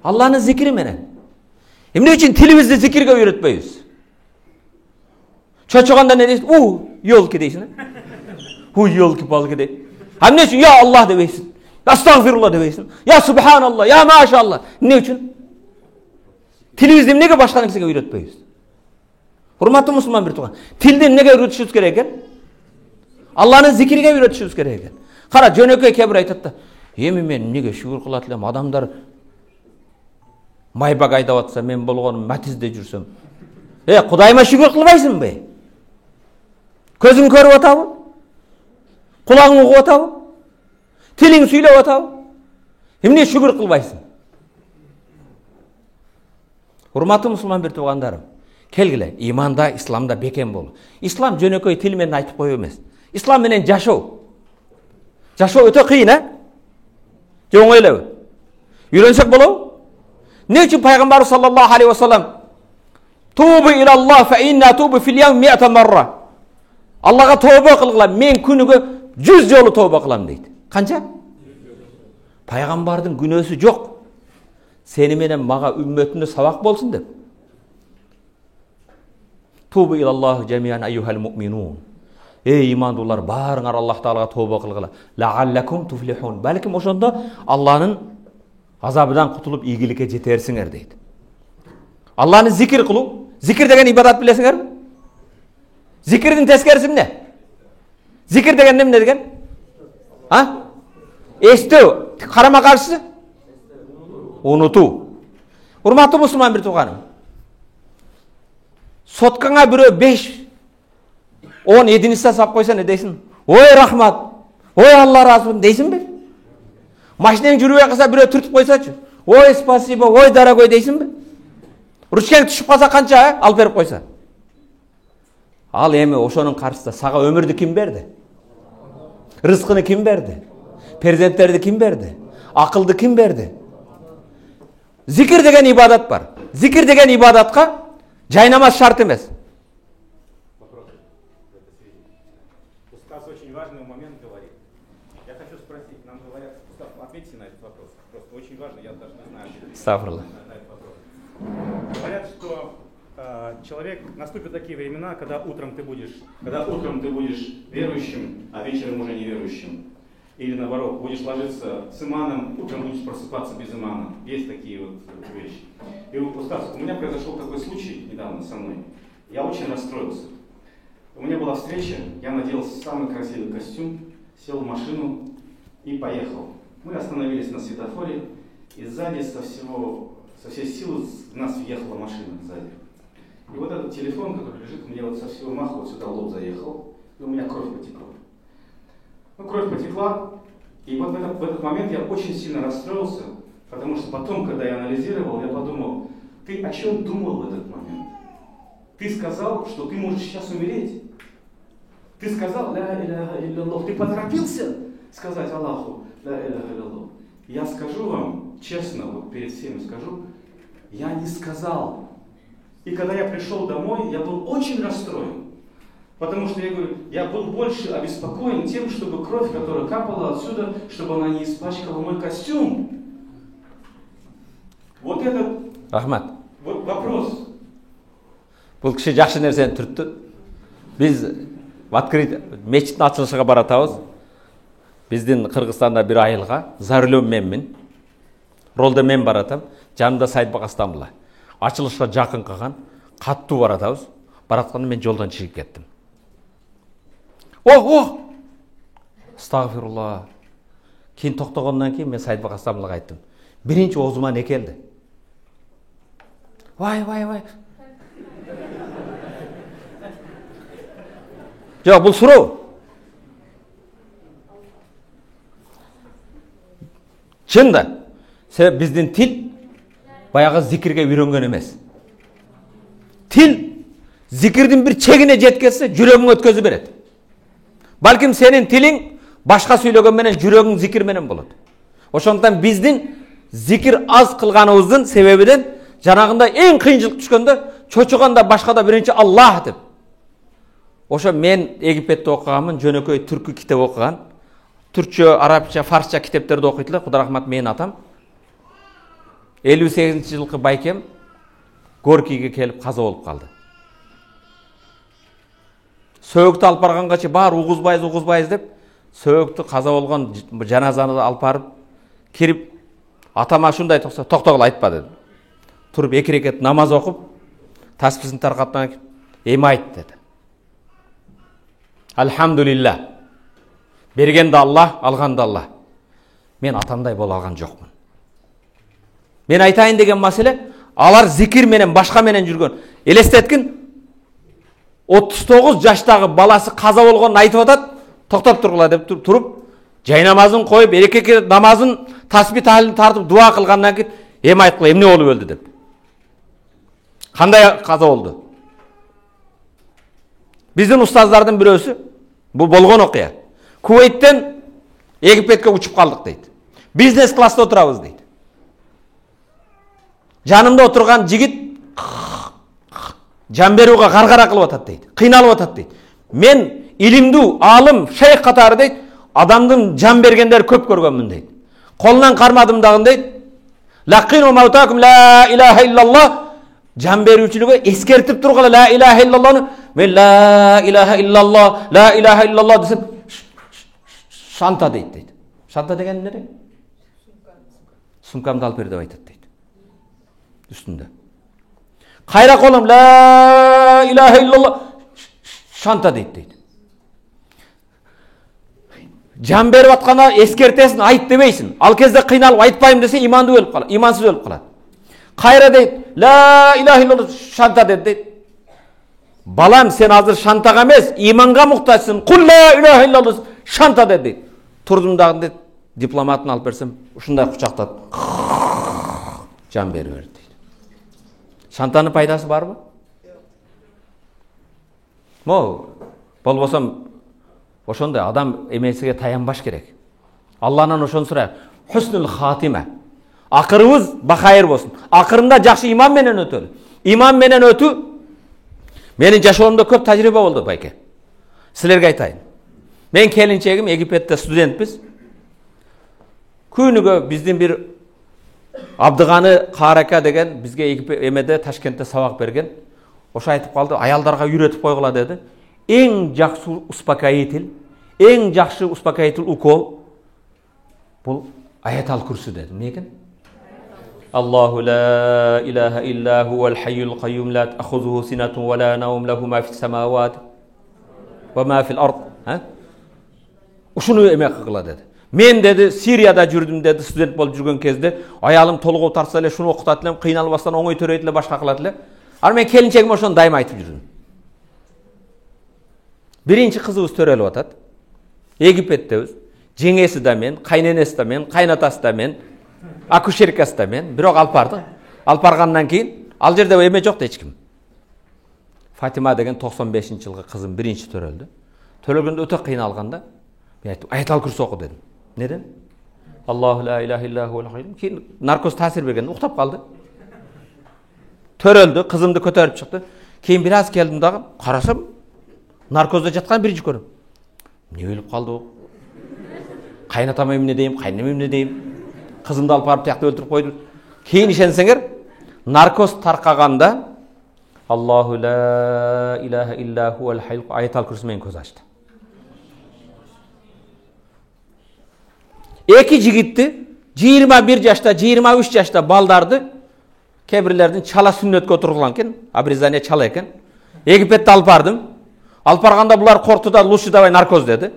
Allah'ın zikri menen. Ne için tilimizde zikirge öğretmeyiz? Çocuğunda ne deysin? Yol ki deysin. Yol ki bal ki deysin. Hem ne için? Ya Allah deysin. Estağfirullah deysin. Ya Subhanallah. Ya maşallah. Ne için? Tilimizde nege başka nesine öğretmeyiz? Hurmatlı Müslüman bir tuğan. Tilden nege öğretişimiz gereken? Allah'ın zikirge öğretişimiz gereken. Kara jönöke kebir aytatta. Emi men nege şükür kılatlım adamlar майбак айдап атса, мен болғаным Матизде жүрсем. Құдайыма шүкір қылбайсың бе? Көзің көріп атабы? Құлағың оқып атабы? Тілің сөйлеп атабы? Емне шүкір қылбайсың? Hurmatlı мұсылман бір туғандарым, келгіле, иманда, исламда бекен болу. Ислам жөнөкөй тілмен айтып қою емес. Ислам менен жашоо. Жашоо өтө кыйын, Жоң ойлабы? Үйрөнсек болобу? Ne için Peygamber sallallahu aleyhi ve sellem Tubu ilallah fe inna tubu fil yevm mi'ate marra. Allah'a tövbe kılgılam. Men günüge 100 yolu tövbe kılam deydi. Kança? Peygamberдің günösü yok. Seni menen mağa ümmetine sabak bolsun dep. Tubu ilallah cemiyan eyyuhel mu'minun. Ey imandular barыңар Allah Taalaga tövbe kılgıla. La'allakum tuflihun. Belki oşonda Allah'ın azabından kutulup iyilikке jetersiңер deydi. Allah'ın zikir kılu. Zikir degen ibadat bilesiңер mi? Zikirдің teskerisi ne? Zikir degen ne degen? Ha? Esteu. Karama karşısı? Unutu. Hurmatlı Müslüman bir tuğanım. Sotkana biri 5 10 7'nisi sap koysa ne deysin? Oy rahmat. Oy Allah razı olsun deysin mi? Maşinen жүрüye kısa biri türtüp koysa-çı. Oy spasibo, oy daragoy deysin mi? Rüçken düşüp kalsa kança al berip koysa. Al emi oşonun karşısında sağa ömürdü kim berdi? Rızkını kim berdi? Perzentlerdi kim berdi? Akıldı kim berdi? Zikir degen ibadat var. Zikir degen ibadatka jaynamaz şart emez. Estağfurullah. Говорят, что человек наступят такие времена, когда утром ты будешь верующим, а вечером уже неверующим. Или наоборот, будешь ложиться с иманом, утром будешь просыпаться без имана. Есть такие вот вещи. И у меня произошел такой случай недавно со мной. Я очень расстроился. У меня была встреча, я надел самый красивый костюм, сел в машину и поехал. Мы остановились на светофоре, и сзади со всей силы в нас въехала машина сзади. И вот этот телефон, который лежит, мне вот со всего маха вот сюда в лоб заехал, и у меня кровь потекла. Кровь потекла, и вот в этот момент я очень сильно расстроился, потому что потом, когда я анализировал, я подумал, ты о чем думал в этот момент? Ты сказал, что ты можешь сейчас умереть. Ты сказал, ля иляха илляллах. Ты поторопился сказать Аллаху, ля иляха илляллах. Я скажу вам, честно, вот перед всеми скажу, я не сказал. И когда я пришел домой, я был очень расстроен. Потому что я говорю, я был больше обеспокоен тем, чтобы кровь, которая капала отсюда, чтобы она не испачкала мой костюм. Вот этот вот вопрос. Бұл кіші жақсы нәрсені түртті. Біз мечіттің açılışыға баратабыз. Біздің Қырғызстанда бір айылға Зарылем менмін. Ролда мен баратам. Жанымда Сайдбақ Астамбұла. Açılышқа жақын қалған. Каттуу баратабыз. Баратканда мен жолдан чыгып кеттим. Ох! Астагфирулла. Кейін тоқтағаннан кейін мен Сайдбек Астамбулға айттым. Бірінші оозума не келді? Вай. Жоқ, бұл суроо. Чында, себеп біздің тил баяғы зикирге үйренген емес. Тил зикирдің бір чегіне жеткенсе, жүрегің өткөзүп берет. Балким сенин тилиң башка сүйлөгөн менен жүрөгүң зикир менен болот. Ошондуктан биздин зикир аз кылганыбыздын себебиден жанагында эң кыйынчылык түшкөндө чочуганда башкада биринчи Аллах деп. Ошо мен Египетте окуганмын, жөнөкөй түркү китеп окуган. Түркчө, арабча, фарсча китептерди окуйт эле. Кудай рахмат менин атам. 58-жылкы байкем Горкийге келип каза болуп калды. Сөөгүктү алып барганга бар угузбайыз деп сөөгүктү каза болгон жаназаны алып барып кирип атама шундай токтогула айтпа деди. Туруп 2 рекет намаз окуп, тасписин таркатып эми айт деди. Алхамдулилlah. Бергенде Аллах, алганда Аллах. Мен атамдай боло алган жокмун. Мен айтайын деген маселе, алар зикир менен, башка менен жүргөн. Элестеткин 39 жаштагы баласы каза болгонун айтып атат, токтоп тургула деп туруп, жай намазын коюп, 2 рекет намазын таспи талин тартып дуа кылгандан кийин эми айткыла, эмне болуп өлдү деп. Кандай каза болду? Биздин устаздардын бирөөсү бул болгон окуя. Кувейттен Египетке учуп калдык дейт. Бизнес класста отурабыз дейт. Жанымда отурган жигит жан берүүгө гаргара кылып атат дейт. Кыйналып атат дейт. Мен илимдүү, алым, шейх катары дейт, адамдын жан бергендер көп көргөнмүн дейт. Колунан кармадым дагы дейт. Лакину маутакум ла илаха иллаллах. Жан берүүчүлүгү эскертип тургула ла илаха иллаллахны. Мен ла илаха иллаллах десем шанта дейт. Шанта деген эмне? Сумкамды алып бер деп айтат дейт. Үстүндө. Кайра колум ла илаха иллаллах шанта дейт. Жан берип атканда эскертесин, айт дебейсин. Ал кезде кыйналып айтпайм десе имандуу өлүп калат, имансыз өлүп калат. Кайра дейт, ла илаха иллаллах шанта дейт. Балам, сен азыр шантага эмес, иманга муктажсың. Кул ла илаха иллаллах шанта дейт. Турдум дагы дейт, дипломатын алып берсем, ушундай кучактат. Жан берип берди дейт. Шантанын пайдасы барбы? Болбосом ошондой адам эмесиге таянбаш керек. Аллахтан ошону сурайык. Хуснул хатима. Акырыбыз бакайыр болсун. Акырында жакшы иман менен өтөлү. Иман менен өтүү менин жашоомдо көп тажрыйба болду, байке. Силерге айтайын. Мен келинчегим Египетте студентпиз. Күнүгө биздин бир Абдыганы Карака деген бизге эмеде Ташкентте сабак берген. Ошо айтып калды, аялдарга үйрөтүп койгула деди. Эң жакшы успокоитель укол бул аятал курсу деди. Эмне экен? Аллаху ла илаха илля хувал хайюл кайюм ла тахузуху синатун ва ла наум лаху ма фис самавати ва ма фил ард. Ушуну эме кылгыла деди. Мен деди Сирияда жүрдүм деди, студент болуп жүргөн кезде аялым толугу тартса эле шуну окутат элем, кыйналбастан оңой төрөйт эле, башка кылат эле. Ар мен келинчегиме ошону дайыма айтып жүрдүм. Биринчи кызыбыз төрөлүп атат. Египеттебиз. Жеңеси да мен, кайненеси да мен, кайнатасы да мен, акушеркасы да мен. Бирок алып барды. Алып баргандан кийин ал жерде эме жок да эч ким. Фатима деген 95-жылкы кызым биринчи төрөлдү. Төрөлгөндө өтө кыйналганда мен айттым, аятал курс оку дедим. Неден? Аллаху ла илаха илля хувал хайюм. Кийин наркоз таасир берген, уктап калды. Төрөлдү, кызымды көтөрүп чыкты. Кийин бир аз келдим дагы, карасам наркозда жаткан биринчи көрүм. Эмне өлүп калды о? Кайнатама эмне дейм, кайненеме эмне дейм? Кызымды алып барып тиякта өлтүрүп койду. Кийин ишенсеңер, наркоз таркаганда Аллаху ла илаха илля хувал хайюм аятал курсу менен көз ачты. Эки жигитти 21 жашта, 23 жашта балдарды Kээ бирлердин чала сүннөткө отургулган экен, обрезание чала экен. Египетте алып бардым. Алып барганда булар коркту да лучше давай наркоз деди.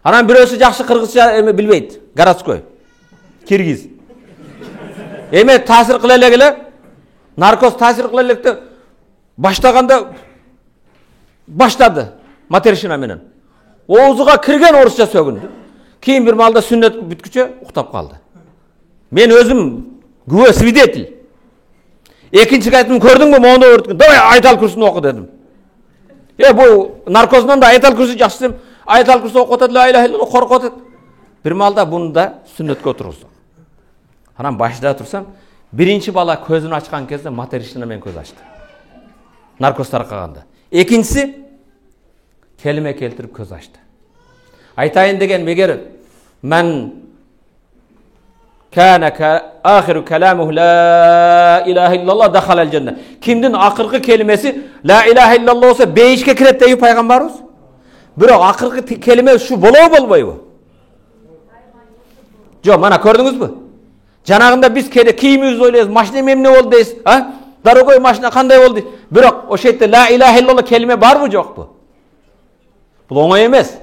Анан бирөөсү жакшы кыргызча эме билбейт, городской. Киргиз. Эме таасир кыла эле, наркоз таасир кыла электе баштаганда баштады матершина менен. Оозуга кирген орусча сөгүндү. Кийин бир малда сүннөт бүткүчө уктап калды. Мен өзүм күбө свидетель. Экинчи айтым көрдүңбү мону өрткөн. Давай айтал курсун оку дедим. Бу наркоздон да айтал курсу жакшы дем. Айтал курсу окуп атат, ла иляха илlalloh коркуп атат. Бир малда буну да сүннөткө отургуздук. Анан башында турсам, биринчи бала көзүн ачкан кезде матершина менен көз ачты. Наркоз таркаганда. Экинчиси келиме келтирип көз ачты. Айтайын деген эгер мен kana ahiru kalamuhu la ilahe illallah dakhala al cennet. Kimdin akırkı kelimesi la ilahe illallah olsa beyişke kiret deyip peygamberimiz. Bırak akırkı kelime şu bolboy bu. Jo mana gördünüz mü? Janagında biz kede kiyimimiz oylayız, maşina memne oldu deyiz. Ha? Darogoy maşina kanday oldu. Bırak o şeyde la ilahe illallah kelime var mı yok bu? Bu oңой emez.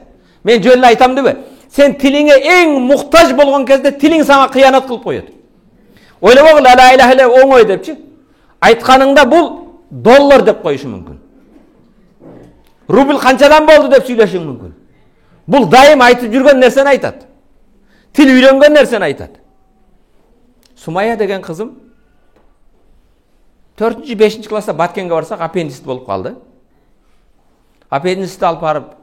Men jönlü aytam debe. Sen tiline en muhtaç bolgan kezde tilin sana kıyanat kılıp koyuyor. Öyle bak la ilahe illallah oңой depçi. Aytkanыңda bul dollar dep koyuşun mümkün. Rubil kançadan boldu dep süйлешиң mümkün. Bul daim aytıp жүрген nerseni aytat. Til үйрөнгөн nerseni aytat. Sumaya degen kızım 4-5 klassa Batkenge barsak appendisit bolup kaldı. Appendisiti alıp barıp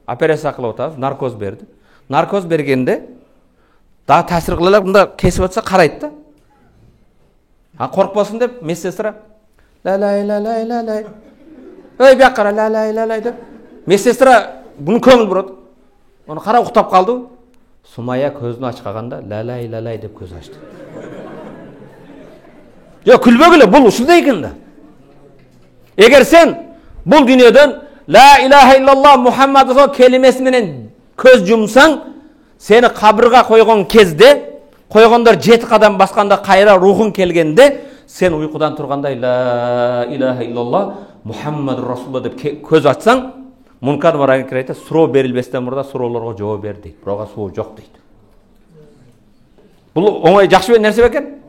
operasiya kılıp atабыз, narkoz berdi. Narkoz bергенде daha tasir kılalar bunda kesip atsa karaydı da. Ha korkmasın dep medсестра la la la la la la. Ey bir kara la la la la dep. Medсестра bunu көңіл burады. Onu kara uktap kaldı. Sumaya közünü açkaganda la la la la dep көз açtı. Ya külbөгілі бұл ушундай экен да. Eğer sen бұл dünyadan la ilahe illallah Muhammed Rasul kelimesi menen көз жумсаң, seni kabırga koygon kezdе, koygonдар 7 kadam baskanda kayra ruhun kelgende, sen uykudan turganday la ilahe illallah Muhammed Rasulullah dep көз açsaң, Munkar Nakir aytат, суроо берилбестен мурда суроолорго жооп бер дейт. Бирок суу жок дейт. Бул оңой жакшы нерсе бекен?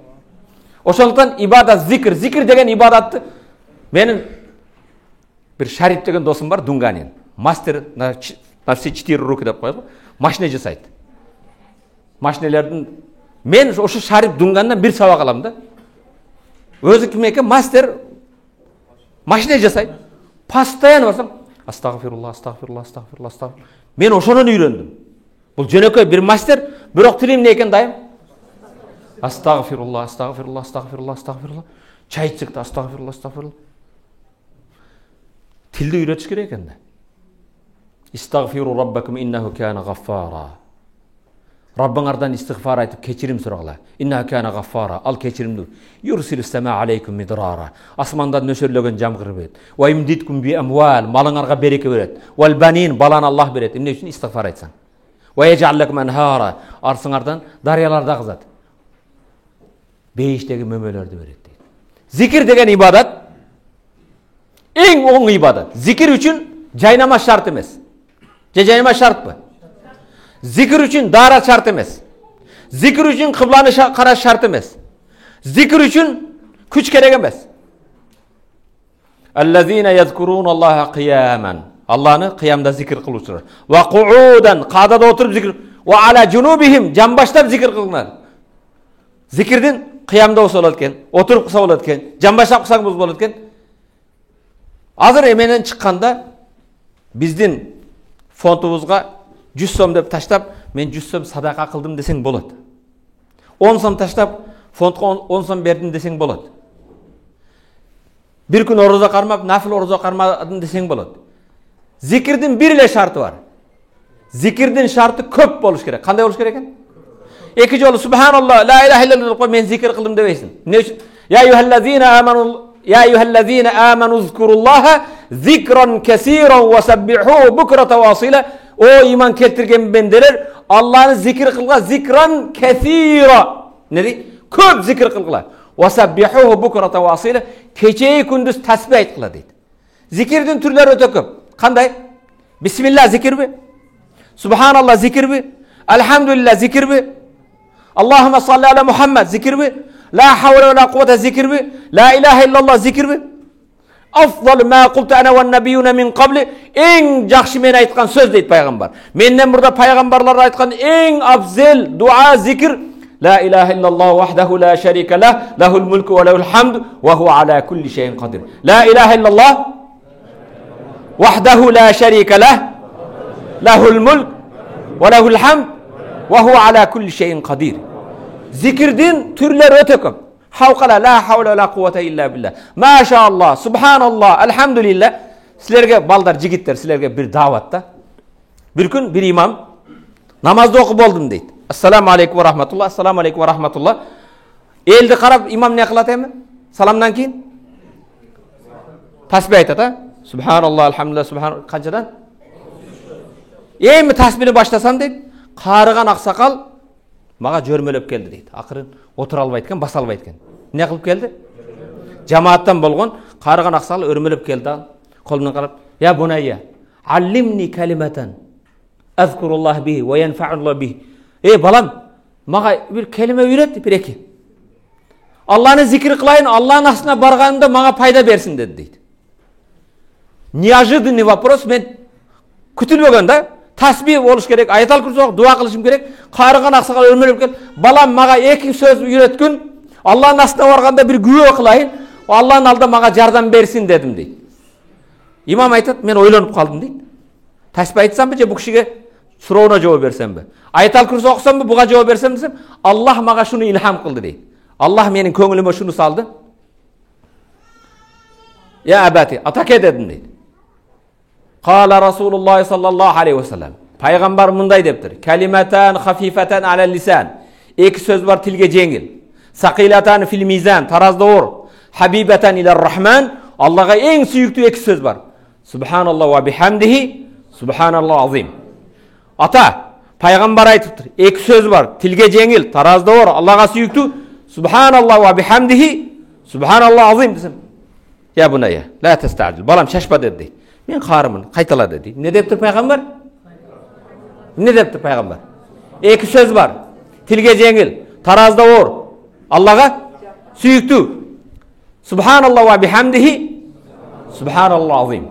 Ошондуктан ибадат, зикир деген ибадатты менин bir Шариф деген досум бар, Дунганин. Мастер на все 4 руки деп коет. Машина жасайт. Машинелердин мен ошо Шариф Дунгандан бир сабак алам да. Өзү ким экен? Мастер машина жасайт. Постоянно барсам, астагфирулла, астагфирулла, астагфирулла, астагфирулла. Мен ошонун үйрөндүм. Бул жөнөкөй бир мастер, бирок тилим эмне экен дайым? Астагфирулла, астагфирулла, астагфирулла, астагфирулла. Чай чыкты, астагфирулла, астагфирулла. Tilde үйрөтүш керек экен да. Истагфиру раббакум иннаху кана гаффара. Rabbыңардан истигфар айтып кечирим сурагыла. Иннаху кана гаффара. Ал кечиримдүү. Юрсилус сама алейкум мидрара. Асмандан нөшөрлөгөн жамгыр берет. Ва имдиткум би амвал. Малыңарга береке берет. Вал банин баланы Аллах берет. Эмне үчүн истигфар айтсаң? Ва яжал лакум анхара. Арсыңардан дарыяларды акызат. Бейиштеги мөмөлөрдү берет дейт. Зикир деген ибадат эң оң ибадат. Зикир үчүн жайнамаз шарт эмес. Жайнамаз шартпы? Зикир үчүн дара шарт эмес. Зикир үчүн кыбланы караш шарт эмес. Зикир үчүн күч керек эмес. Аллазина язкуруналлаха кыяман. Алланы кыямда зикир кылуучулар. Ва куудан каадада отуруп зикир. Ва ала жунубихим жамбаштап зикир кылыңар. Зикирдин кыямда болсо болот экен, отуруп кылса болот экен, жамбаштап кылсаңыз болот экен. Азыр эменен чыкканда биздин фондубузга 100 сом деп таштап, мен 100 сом садака кылдым десең болот. 10 сом таштап, фондко 10 сом бердим десең болот. Bir күн орозо кармап, нафил орозо кармадым десең болот. Зикирдин бир эле шарты бар. Зикирдин шарты көп болуш керек. Кандай болуш керек экен? Эки жолу субханалла, ла илаха илlallah деп мен зикир кылдым дебейсиң. Эмне үчүн? Я аyyuhallazina amanu Ya eyyuhellezine amenu zkurullaha zikran kesiran ve sebbihuhu bukrata ve asila. O iman keltirgen bendeler Allah'ın zikir kılga zikran kesira. Ne di? Köp zikir kılgıla. وَسَبِّحُوهُ بُكْرَةً وَأَصِيلًا. Keçeyi gündüz tasbih aytkıla deydi. Zikirдің türleri öte köp. Qanday? Bismillah zikir bi? Subhanallah zikir bi? Elhamdülillah zikir bi? Allahümme salli ala Muhammed zikir bi? La havle ve la kuvvete zikir bi? La ilahe illallah zikir bi? Afdal ma qultu ana ve nebiyyuna min qabli. En жақшы men aytkan söz deydi paygambar. Menden burada paygambarlar aytkan en afzel dua zikir La ilahe illallah vahdehu la şerike lah lehul mulku ve lehul hamd ve huve ala kulli şeyin kadir. La ilahe illallah vahdehu la şerike lah lehul mulk ve lehul hamd ve huve ala kulli şeyin kadir. Zikirdin türleri öte köp. Havqala la havle ve la kuvvete illa billah. Maşallah, subhanallah, elhamdülillah. Sizlerge baldar jigitler sizlerge bir davatda. Bir gün bir imam namazda okup oldum deydi. Assalamu aleykum ve rahmetullah. Assalamu aleykum ve rahmetullah. Eldi qarab imam ne kılat emi? Salamdan keyin tasbih aytat ha? Subhanallah, elhamdülillah, subhanallah. Qanchadan? Emi tasbihni başlasam deydi. Qarıgan aksakal maga jörmölöp keldi deydi. Akırın otur alбай etken, basa alбай etken. Ne kılıp geldi? Cemaattan bolgon qarıgan aksakal örmölöp keldi. Kolundan qarab, "Ya bunayya, allimni kalimatan azkurullah bihi ve yenfa'ullah bihi." Ey balam, maga bir kelime öğret bir eki. Allah'ın zikri kılayın, Allah'ın aslına barganında maga payda versin dedi deydi. Неожиданный вопрос men kütülbögen da tasbih oluş gerek, ayatal kursu dua kılışım gerek. Qarıgan aksakal örmölöp gel. Balam maga eki söz öğretkün. Allah'ın aslına barganda bir güve kılayın. Allah'ın alda maga jardan bersin dedim deydi. İmam aytat, men oylanıp kaldım deydi. Tasbih aytsam mı, bu kişiye suroğuna cevap versem mi? Ayatal kursu okusam mı, buga cevap versem desem, Allah maga şunu ilham kıldı deydi. Allah menin köngülüme şunu saldı. Ya abati, atake dedim deydi. Qala Rasulullah sallallahu aleyhi ve sellem. Peygamber mınday deptir. Kalimatan hafifatan ala lisan. Eki söz var tilge jengil. Saqilatan fil mizan, tarazda or. Habibatan ila rahman. Allah'a en süyüktü eki söz var. Subhanallah ve bihamdihi. Subhanallah azim. Ata, peygamber aytıptır. Eki söz var. Tilge jengil, tarazda or. Allah'a süyüktü. Subhanallah ve bihamdihi. Subhanallah azim desem. Ya bunayya, la testacil. Balam şaşpa dedi. Men qarımın qaytala dedi. Ne deptir peygamber? Ne deptir peygamber? Eki söz var. Tilge jengil, tarazda or. Allah'a süyüktü. Subhanallah ve bihamdihi. Subhanallah azim.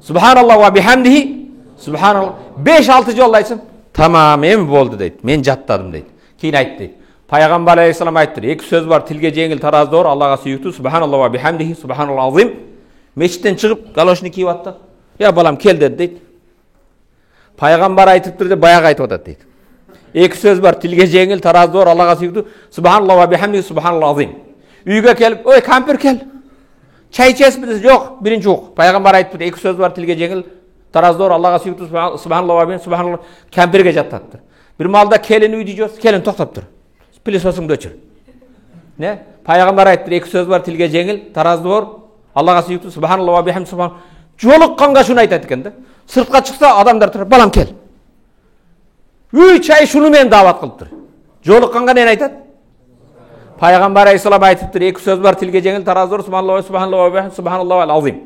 Subhanallah ve bihamdihi. Subhanallah. 5-6 jol aytsam, tamam em boldu deydi. Men jattadım deydi. Keyin aytdı deydi. Peygamber aleyhisselam aytdı. Eki söz var. Tilge jengil, tarazda or. Allah'a süyüktü. Subhanallah ve bihamdihi. Subhanallah azim. Meçitten çıkıp galoşni kiyip attı. Ya balam kel dedi deydi. Peygamber aytıptır de bayağı aytıp atat deydi. Eki söz var. Tilge jengil, tarazda or. Allah'a süyüktü. Subhanallah ve bihamdihi. Subhanallah azim. Uyga kelip, "Oy kampir kel. Çay içesiniz?" Yok, birinci yok. Peygamber aytıptır. Eki söz var. Tilge jengil, tarazda or. Allah'a süyüktü. Subhanallah ve bihamdihi. Subhanallah. Kampirge jattattır. Bir malda kelin uy diyeceğiz. Kelin toktaptır. Pilisosunu döçür. Ne? Peygamber aytıptır. Eki söz var. Tilge jengil, tarazda or. Allah'a süyüktü. Subhanallah ve bihamdihi. Subhanallah. Joluqqanga şunu aytat ekan da. Sırtqa çıksa adamlar turar. Balam kel. Uy çay şunu men davat kılıptır. Joluqqanga ne aytat? Peygamber aleyhisselam aytıptır. Eki söz var. Tilge jengil, tarazda or. Subhanallah ve subhanallah ve bihamdihi. Subhanallah ve azim.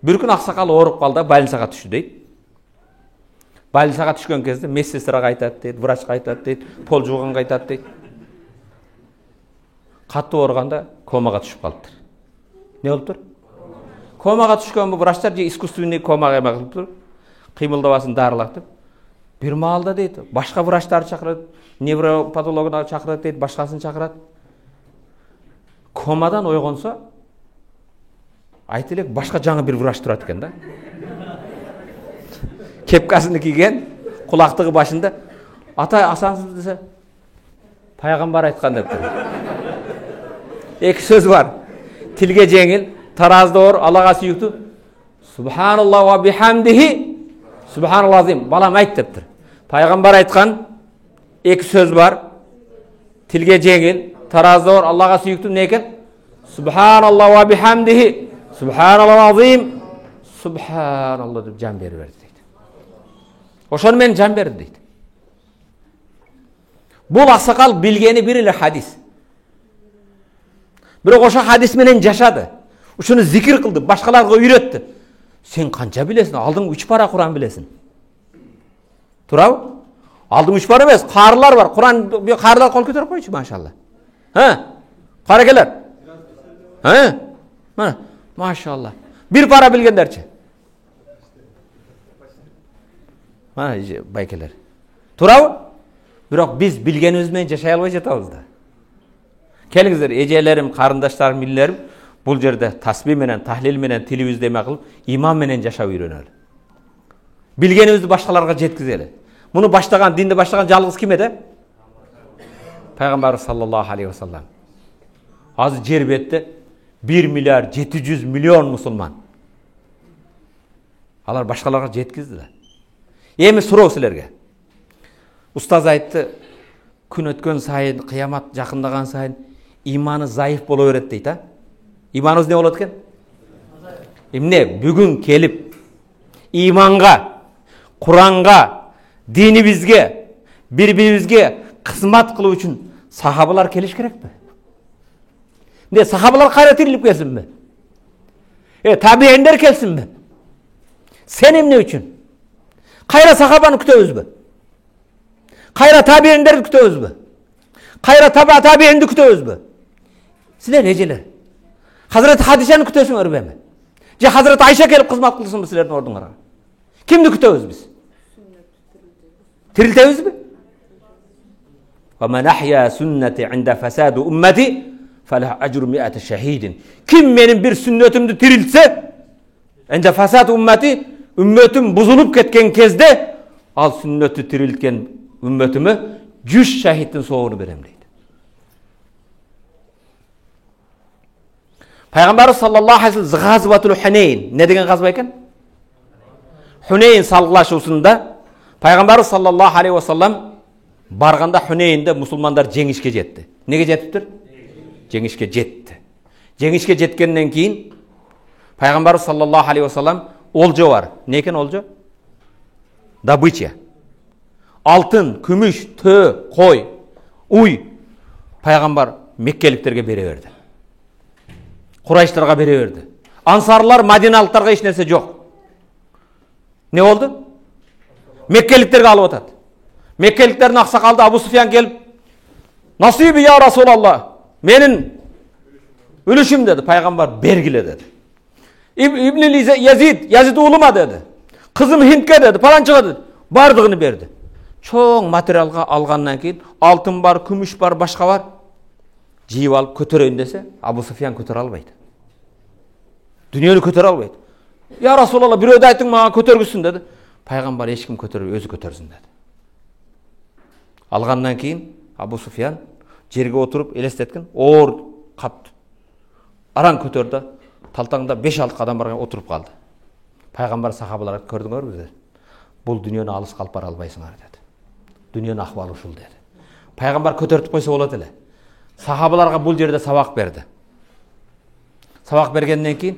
Bir gün aksakal orup kaldı. Больницага түштү deydi. Больницага түшкөн кезде медсестра aytat deydi, врач aytat deydi, pol жууганга aytat deydi. Катты оорганда комага түшүп калыптыр. Ne oluptur? Komaga түшкөн bu врачтар же искусственный комага кылыптыр. Кыймылдабасын дарылатып. Bir маалда deydi, başka врачтарды чакырат, невропатологunu чакырат deydi, başkasını чакырат. Komadan oygonsa aytылек başka жаңы bir врач турат экен да. Kepkasını kiyген, kulaktığı başında. Ata asansız dese, Peygamber aytkan deptir. Eki söz var. Tilge jengil, tarazda or, Allah'a süyüktü. Subhanallah ve bihamdihi. Subhanallah azim. Balam ayt deptir. Peygamber aytkan, eki söz var. Tilge jengil, tarazda or, Allah'a süyüktü. Ne eken? Subhanallah ve bihamdihi. Subhanallah azim. Subhanallah dep can beriverdi deydi. Oşonu men can berdi deydi. Bul aksakal bilgeni bir ile hadis. Бирок ошо хадис менен жашады. Ушуну зикир кылды, башкаларга үйрөттү. Сен канча билесиң? Алдың 3 пара Куран билесиң. Турабы? Алдың 3 пара эмес, карылар бар. Куран карылар кол көтөрүп койчу, машалла. Каракелер. Мына, машалла. 1 пара билгендерчи. Мына байкелер. Турабы? Бирок биз билгенибиз менен жашай албай жатабыз да. Келиңиздер, эжелерим, карындаштарым, миллерим, бул жерде тасбih менен, таhlil менен тилибизди эме кылып, иман менен жашап үйрөнөлү. Билгенибизди башкаларга жеткизели. Муну баштаган, динди баштаган жалгыз ким эди? Пайгамбарыбыз саллаллаху алейхи ва саллам. Азыр жер бетте 1 миллиард 700 миллион мусулман. Алар башкаларга жеткизди да. Эми суроо силерге. Устаз айтты, күн өткөн сайын, кыямат жакындаган сайын иманы зайыф боло берет дейт, а? Иманыбыз не болот экен? Эмне бүгүн келип иманга, Куранга, динибизге, бири-бирибизге кызмат кылуу үчүн сахабалар келиш керекпи? Эмне сахабалар кайра тирилип келсинби? Табииндер келсинби? Сен эмне үчүн? Кайра сахабаны күтөбүзбү? Кайра табииндерди күтөбүзбү? Кайра табиинди күтөбүзбү? Силер эжелер. Hazreti Hadişeni kütөсүңөр эми? Же Hazreti Ayşe келип кызмат кылсынбы силердин ордуңарга? Кимди күтөбүз биз? Тирилтебизби? Ва ман ахя сүннати инда фасаду уммати фалах ажру 100 шахидин. Ким менин бир сүннөтүмдү тирилтсе, инда фасаду уммати, үммөтүм бузулуп кеткен кезде, ал сүннөтү тирилткен үммөтүмө 100 шахидтин соогуну берем дейт. Пайгамбар саллаллаху алейхи ва саллам газватул Хунейн не деген газва экен? Хунейн салгылашуусунда Пайгамбар саллаллаху алейхи ва саллам барганда Хунейнде мусулмандар жеңишке жетти. Неге жетиптир? Жеңишке жетти. Жеңишке жеткенден кийин Пайгамбар саллаллаху алейхи ва саллам олжо бар. Не экен олжо? Добыча. Алтын, күмүш, төө, кой, уй Пайгамбар меккеликтерге бере берди. Курайштарга бере берди. Ансарлар, мадиналыктарга эч нерсе жок. Не болду? Меккеликтерге алып атат. Меккеликтердин аксакалды Абу Суфьян келип, "Насиби я Расулаллах, менин үлүшүм" деди. Пайгамбар бергиле деди. Ибн Yazid уулума деди. Кызым Хиндке деди, паланчыга деди. Бардыгын берди. Чоң материалга алгандан кийин алтын бар, күмүш бар, башка бар. Жийип алып көтөрөйүн десе, Абу Суфьян көтөрө албайт. Дүйнөнү көтөрө албайт. "Я Расулаллах, бирөөдү айтың мага көтөргүсүн" деди. Пайгамбар эч ким көтөрүп, өзү көтөрсүн деди. Алгандан кийин Абу Суфьян жерге отуруп элестеткен, оор капты. Аран көтөрдү. Талтаңда 5-6 кадам барга отуруп калды. Пайгамбар сахабаларга көрдүңөрбү деди. Бул дүйнөнү алыска алып бара албайсыңар деди. Дүйнөнүн акыбалы ушул деди. Пайгамбар көтөртүп койсо болот эле. Сахабаларга бул жерде сабак берди. Сабак бергенден кийин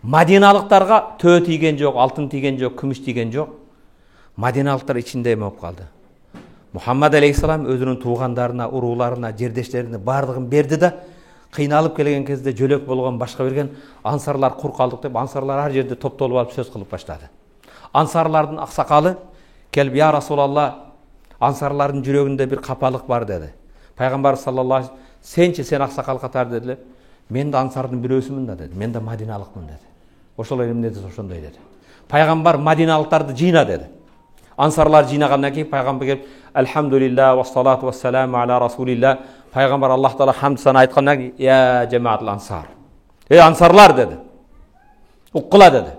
Мадиналыктарга төө тийген жок, алтын тийген жок, күмүш тийген жок. Мадиналыктар ичинде эме болуп калды. Мухаммад алейхиссалам өзүнүн туугандарына, урууларына, жердештерине бардыгын берди да, кыйналып келген кезде жөлөк болгон, башка берген ансарлар кур калдык деп, ансарлар ар жерде топтолуп алып сөз кылып баштады. Ансарлардын аксакалы келип, "Я Расулаллах, ансарлардын жүрөгүндө бир капалык бар" деди. Пайгамбар саллаллаху алейхи ва саллам, "Сен аксакал катары" деди. "Мен да ансардын бирөөсүмүн да" деди. "Мен да мадиналыкмын" деди. "Ошол эле эмне десе ошондой" деди. Пайгамбар мадиналыктарды жыйна деди. Ансарлар жыйнагандан кийин пайгамбар келип, "Алхамдулилlah ва салату ва саламу аля расулилlah" Пайгамбар Аллах таала хамд сана айткандан кийин, "Я жамаатул ансар". Ансарлар деди. Уккула деди.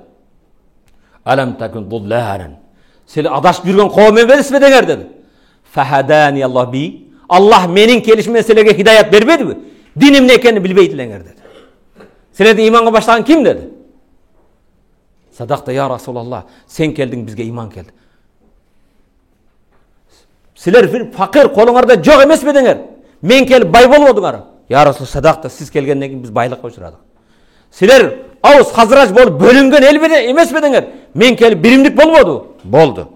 "Алам такун дулларан". Силер адашып жүргөн коом эмесизби деңер деди. "Фахадани Аллах би". Аллах менин келишиме силерге хидаят бербедиби? Дин эмне экенин билбейдилеңер деди. Силерди иманга баштаган ким деди? "Садакта я Расулаллах, сен келдиң, бизге иман келди". "Силер бир факир, колуңарда жок эмесби деңер? Мен келип бай болбодуңар". "Я Расул, садакта, сиз келгенден кийин биз байлыкка учурадык". "Силер Аус Хазрач болуп бөлүнгөн эл эмесби деңер? Мен келип биримдик болбоду". "Болду".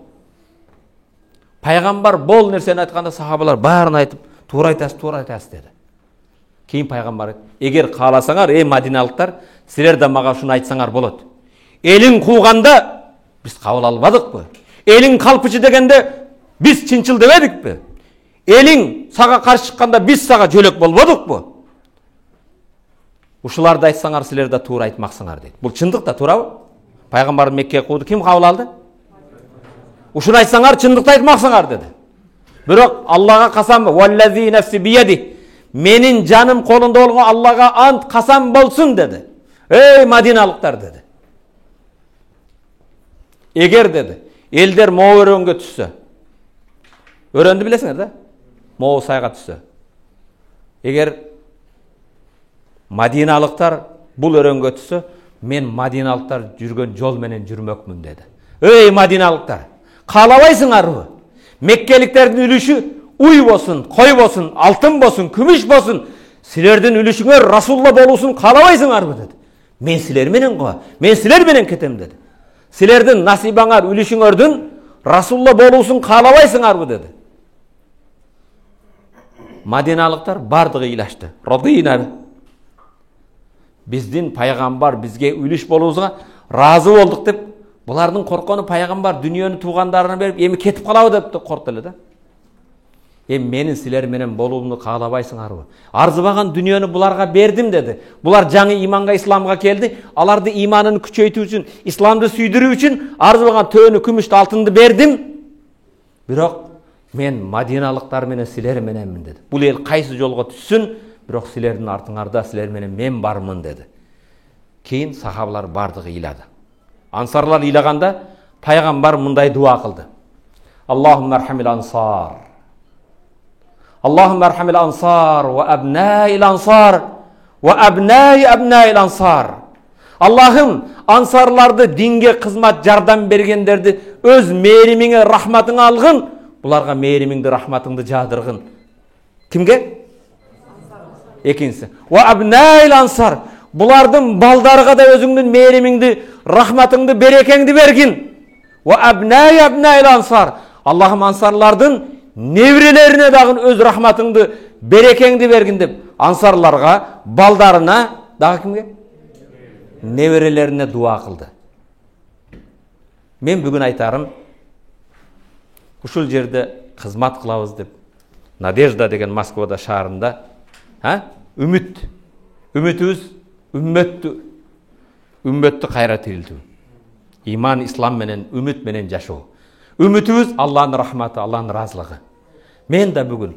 Пайгамбар бол нерсени айтканда сахабалар баарын айтып, "Туура айтасыз" деди. Кейін пайғамбар, егер қаласаңар, Мадиналықтар, сілер де маға шуны айтсаңар болады. Елің қуғанда біз қабыл албадық пы? Елің қалпычы дегенде біз чынчыл демедік пі? Елің саға қарсы шыққанда біз саға жөлек болбадық пы? Ушыларды айтсаңар, сілер де тура айтмақсыңар дейді. Бұл чындық та тура бы? Пайғамбар Меккеге қуды, кім қабыл алды? Ушыны айтсаңар, чындықты айтмақсыңар деді. Бірақ Аллаға қасам, «Валлази нәфси бияди», менің жаным қолында болған Аллаға ант қасам болсын деді. Ей Мадиналықтар деді. Егер деді, елдер Моу өренге түссе, өренді білесіңер да? Моу сайға түссе. Егер Мадиналықтар бұл өренге түссе, мен Мадиналықтар жүрген жол менен жүрмөкмүн деді. Ей Мадиналықтар, қалабайсыңар бы? Меккеліктердің үліші уй болсын, қой болсын, алтын болсын, күміш болсын, сілердің үлішіңер Расулла болусын қалабайсыңар бы деді. Мен сілер менен қой, мен сілер менен кетем деді. Сілердің насибаңар, үлішіңердің Расулла болусын қалабайсыңар бы деді. Мадиналықтар бардығы илашты. Радина, біздің пайғамбар бізге үліш болуызға разы болдық деп, бұлардың қорқаны пайғамбар дүниені туғандарына беріп, емі кетіп қалауы деп қорқылы да. Менің сілер менен болуымды қалабайсыңар бы? Арзыбаған дүниені бұларға бердім деді. Бұлар жаңы иманға, исламға келді. Аларды иманын күчейту үшін, исламды сүйдіру үшін арзыбаған төні, күмішті, алтынды бердім. Бірақ мен Мадиналықтар менен сілер мененмін деді. Бұл ел қайсы жолға түссін, бірақ сілердің артыңарда сілер менен мен бармын деді. Кейін сахабалар бардығы илады. Ансарлар илағанда пайғамбар мындай дуа қылды. Аллахумма архамил ансар. Allahümme erhamil ansar ve abnâil ansar ve abnâi abnâil ansar. Allah'ım ansarlarda dinge kızmat yardım bergenlerdi öz meyrimine rahmatını algın. Bularga meyrimingdi rahmatыңды jadırgın. Kimge? Ekinsi. Ve abnâil ansar. Bulardın baldarıga da özüңdün meyrimingdi rahmatыңды berekеңdi bergin. Ve abnâi abnâil ansar. Allah'ım ansarlardın nevrelerine dağın öz rahmatыңды, берекеңді бергін деп, ансарларға, балдарына, дағы кімге? Неврелеріне дуа қылды. Мен бүгін айтарым, ұшыл жерде қызмат қылауыз деп, Надежда деген Москвада шаарында, үмітіміз, үмметті қайра тірілту. Иман, ислам менен, үміт менен жашау. Үмітіміз Алланың рахматы, Алланың разылығы. Мен де бүгін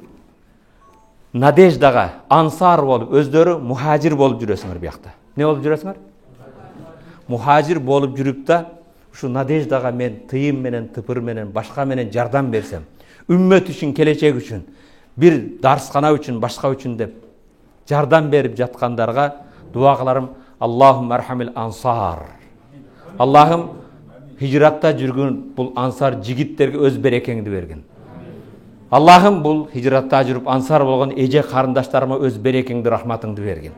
Надеждаға ансар болып, өздері мұхажир болып жүресіңер бияқта. Не болып жүресіңер? Мұхажир болып жүріп та, şu Надеждаға мен тыйым менен, тыпыр менен, башқа менен жардам берсем, үммет үшін, келечек үшін, bir дарсхана үшін, башқа үшін деп жардам беріп жатқандарға дуағаларым Аллахум архамил ансар. Аллахым hicratta жүрген бұл ансар жігіттерге өз берекеңді берген. Аллахым бұл hicratta жүріп ансар болған еже қарындаштарыма өз берекеңді, рахматыңды берген.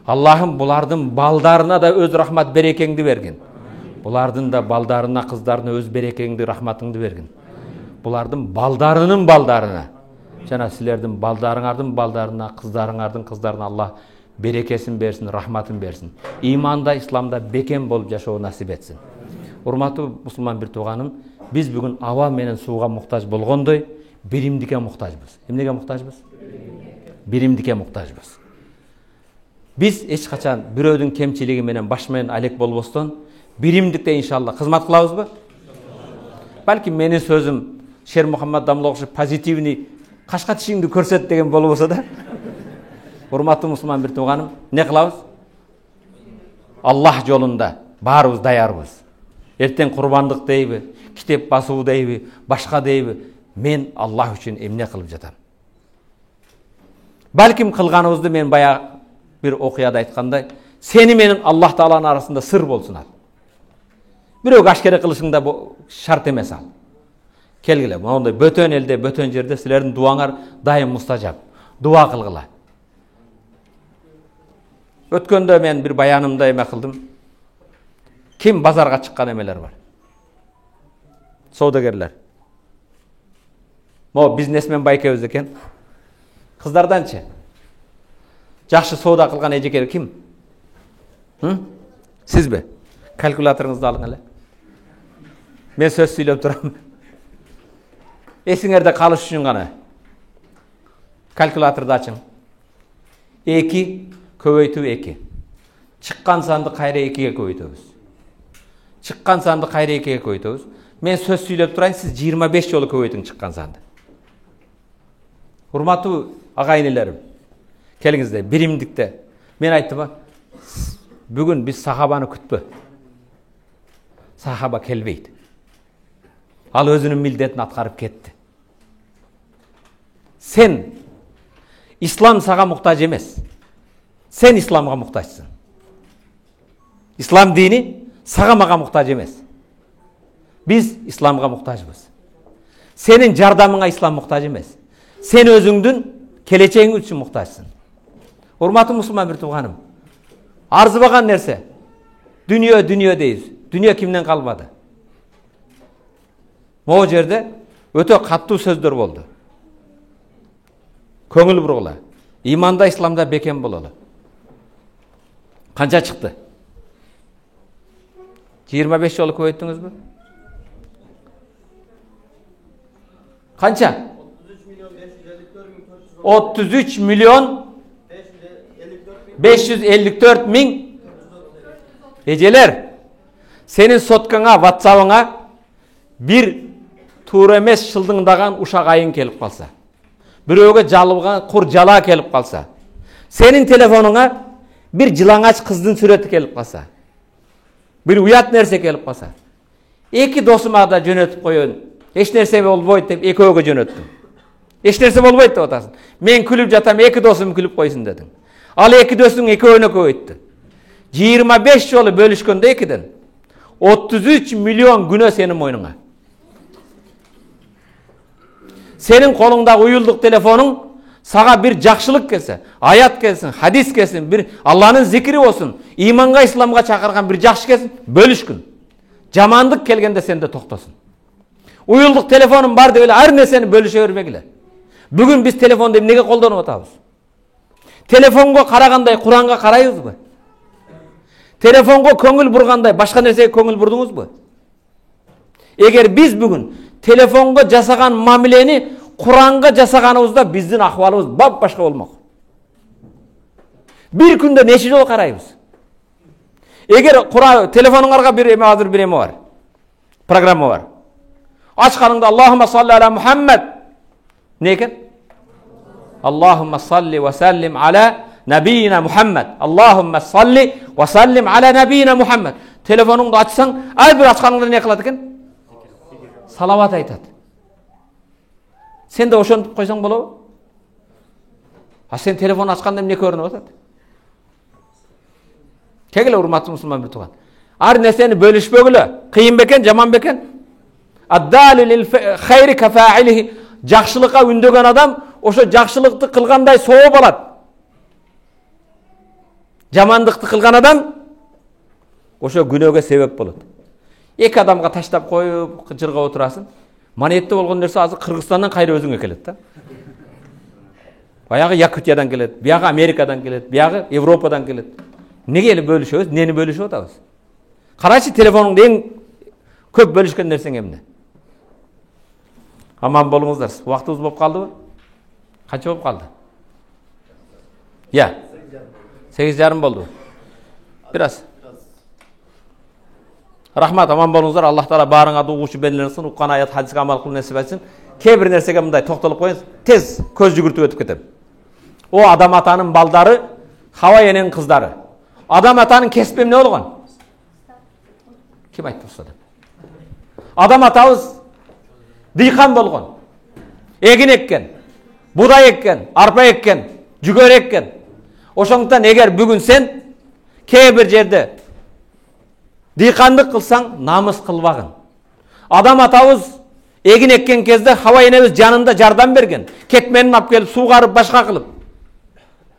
Аллахым бұлардың балдарына да өз рахмат берекеңді берген. Бұлардың да балдарына, қыздарына өз берекеңді, рахматыңды берген. Бұлардың балдарының балдарына, жана сілердің балдарыңардың балдарына, қыздарыңардың қыздарына Аллах берекесін берсін, рахматын берсін. Иманда, исламда бекем болып жашауы насип етсін. Урматтуу мусулман бир тууганым, биз бүгүн аба менен сууга муктаж болгондой биримдикке муктажбыз. Эмнеге муктажбыз? Биримдикке муктажбыз. Биз эч качан бирөөдүн кемчилиги менен баш менен алек болбостон биримдикте иншалла кызмат кылабызбы? Балким менин сөзүм Шер Мухаммад Дамлоокшу позитивный кашка тишиңди көрсөт деген болбосо да. Урматтуу мусулман бир тууганым, не кылабыз? Аллах жолунда баарыбыз даярбыз. Ертең құрбандық дейбі, китеп басуу дейбі, башқа дейбі, мен Аллах үшін эмне қылып жатам. Бәлкім қылғанымызды мен бая бір оқияда айтқандай, сені менің Аллах Тааланың арасында сыр болсын ал. Біреу ашкере қылышыңда шарт емес ал. Келгіле, ондай бөтен елде, бөтен жерде сілердің дуаңар дайым мұстажап, дуа қылғыла. Өткенде мен бір баянымда еме қылдым. Kim bazarga çıkkan emeler var? Sodagirler. Mo biznesmen baykabız eken. Kızlardançı. Жакшы соода кылган эжекер ким? Сизби? Калькуляторуңузду алың эле. Мен сөз сүйлөп турам. Эсиңерде калыш үчүн гана. Калькуляторду ачың. 2 көбөйтүү 2. Чыккан санды кайра 2ге көбөйтөбүз. Чыккан санды кайра 2ге көбөйтөбүз. Мен сөз сүйлөп турайын, сиз 25 жолу көбөйтүң чыккан санды. Урматтуу агайынелерим, келиңиздер, биримдикте. Мен айттым, бүгүн биз сахабаны күтпө. Сахаба келбейт. Ал өзүнүн милдетин аткарып кетти. Сен ислам сага муктаж эмес. Сен исламга муктажсың. Ислам дини сага мага муктаж эмес. Биз исламга муктажбыз. Сенин жардамыңа ислам муктаж эмес. Сен өзүңдүн келечегиң үчүн муктажсың. Урматтуу мусулман бир тууганым, арзыбаган нерсе дүнүйө дейбиз. Дүнүйө кимден калбады? Могу жерде өтө каттуу сөздөр болду. Көңүл бургула. Иманда, исламда бекем бололу. Канча чыкты? 25 жолу көбөйттүңүзбү? Канча? 33 миллион 554 миң. Эжелер, сенин соткаңа, WhatsApp-ыңа бир туура эмес шылдыңдаган ушак айың келип калса, бирөөгө жалыбган кур жала келип калса, сенин телефонуңа бир жылаңач кыздын сүрөтү келип калса, бир уят нерсе келип калса, 2 досума да жөнөтүп коёюн, эч нерсе болбойт деп экөөгө жөнөттүм. Эч нерсе болбойт деп атасың. Мен күлүп жатам, 2 досум күлүп койсун дедиң. Ал 2 досуң экөөнө көбөйттү. 25 жолу бөлүшкөндө 2ден 33 миллион күнөө сенин мойнуңа. Senin kolundagi uyulduk telefonun sağa bir jakşılık kelsin, ayat kelsin, hadis kelsin, bir Allah'ın zikri olsun, imanға, İslamға çakırgan bir jakşı kelsin, bölüşkün. Jamandık kelgende sen de toktasın. Uyulduk telefonun var öyle her neseni bölüşe vermekle. Bugün biz telefon deyip nege koldanıp atабыз? Telefonga karaganday Kur'an'a karayız mı? Telefonga köngül burganday başka nerseye köngül burdunuz mu? Eğer biz bugün telefonga jasagan mamileni Kur'an'a jasaganыбызda bizdin ahvalımız başka olmak. Bir günde neçe jol karayız? Eğer Kur'an telefonunlarga bir hazır bir var. Programma var. Açkanında Allahümme salli ala Muhammed. Ne eken? Allahümme salli ve sellim ala nebiyina Muhammed. Allahümme salli ve sellim ala nebiyina Muhammed. Telefonunu da açsan, ay bir açkanında ne kıladı eken? Salavat aytat. Sen de oşontup koysan bolo. Ha sen telefon açkanda ne körünüp atat? Kegele urmatlı musulman bir tuğan. Ar neseni bölüşbögülü. Kıyın beken, jaman beken. Addali lil hayri kafa'ilihi. Jakşılığa ündögen adam oşo jakşılıkты kılganday soğup alat. Jamandıkты kılgan adam oşo günöge sebep bolat. Eki adamga taştap koyup jırga oturasın. Manetте болгон нерсе азыр Кыргызстандан кайра өзүңө келет да. Баягы Якутиядан келет, биягы Америкадан келет, биягы Европадан келет. Неге эле бөлүшөбүз? Нени бөлүшүп атабыз? Карачы телефонуңду эң көп бөлүшкөн нерсең эмне? Аман болуңуздар. Убактыбыз болуп калдыбы? Канча болуп калды? Я. 8:30 болду. Biraz. Рахмат, аман болуңуздар. Аллах Таала баарыңарды угуучу бенилерсин, уккан аят, хадиске амал кылуу насип этсин. Кээ бир нерсеге мындай токтолуп коюңуз. Тез көз жүгүртүп өтүп кетем. О адам атанын балдары, Хава эненин кыздары. Адам атанын кесиби эмне болгон? Ким айтты ушул? Адам атабыз дыйкан болгон. Эгин эккен, будай эккен, арпа эккен, жүгөр эккен. Ошондуктан эгер бүгүн сен кээ бир жерде дыйкандык кылсаң, намыс кылбагын. Адам атабыз эгин эккен кезде Хава энебиз жанында жардам берген. Кетменин алып келип суугарып башка кылып.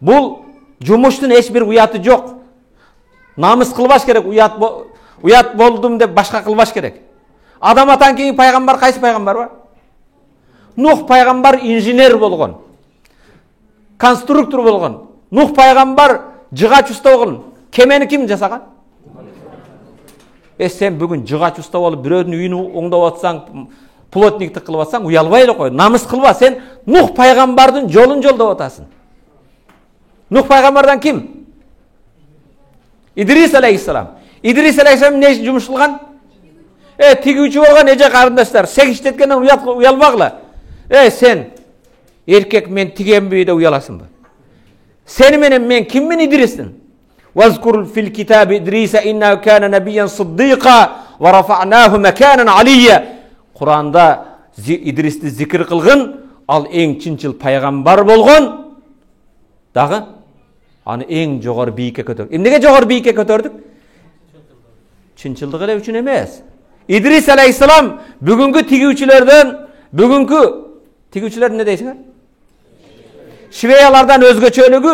Бул жумуштун эч бир уяты жок. Намыс кылбаш керек, уят болдум деп башка кылбаш керек. Адам атан кийин пайгамбар кайсы пайгамбар бар? Нух пайгамбар инженер болгон. Конструктор болгон. Nuh пайғамбар жыгач ұстап алған. Кемені кім жасаған? Сен бүгін жыгач ұстап алып, біреудің үйін оңдап атсаң, плотниктік қылып атсаң, уялбайды қой. Намыс қылба, сен Nuh пайғамбардың жолын жолдап атасың. Nuh пайғамбардан кім? İdris aleyhisselam. İdris aleyhisselam ne жұмыс қылған? Тигүүчү болгон эже карындаштар, сегиштеткенден уялбагыла. Сен эркек мен тигенби деп уяласыңбы? Сени менен мен киммин Идристин? Вазкур фил китаби Идриса иннаху кана набийян сиддиqa ва рафа'наху маканан алiyya. Куранда Идристи зикир кылгын, ал эң чынчыл пайгамбар болгон. Дагы аны эң жогору бийикке көтөрдүк. Эмнеге жогору бийикке көтөрдүк? Чынчылдыгы эле үчүн эмес. İdris aleyhisselam bugünkü tigүүчүлөр ne дейсиңер? Швеялардан өзгөчөлүгү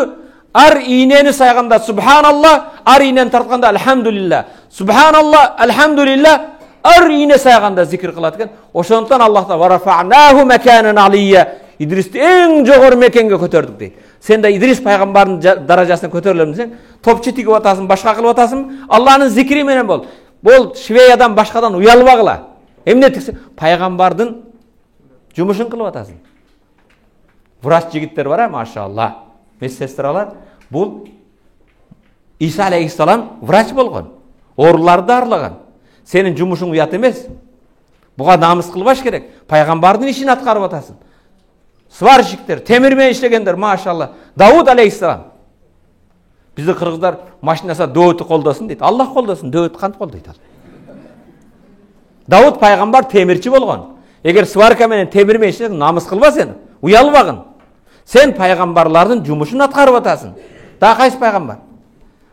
ар ийнени сайганда субханалла, ар ийнени тартканда алхамдулилла. Субханалла, алхамдулилла, ар ийне сайганда зикир кылат экен. Ошондон Аллах та варафа'наху маканан алiyya. İdrisти эң жогору мекенге көтөрдүк дейт. Сен да Идрис пайгамбардын даражасына көтөрүлөм десең, топчу тигип атасың, башка кылып атасың, Аллахтын зикри менен бол. Бол Швеядан башкадан уялбагыла. Эмне тиксе, пайгамбардын жумушун кылып атасың. Врач жигиттер бар, машалла. Медсестралар, бул Иса алейхиссалам врач болгон. Ооруларды дарылаган. Сенин жумушуң уят эмес. Буга намыс кылбаш керек. Пайгамбардын ишин аткарып атасың. Сварщиктер, темир менен иштегендер, машалла. Дауд алейхиссалам. Bizde kırgızlar maşinasa Davud'u koldaсын deydi. Allah koldaсын, Davud kant koldaydı. Davud paygambar temirçi bolgan. Eğer svarka menen temir menен işlesең, намыс кылба сен. Уялбагын. Sen paygambarlardын жумушун аткарып атасың. Да кайсы пайгамбар?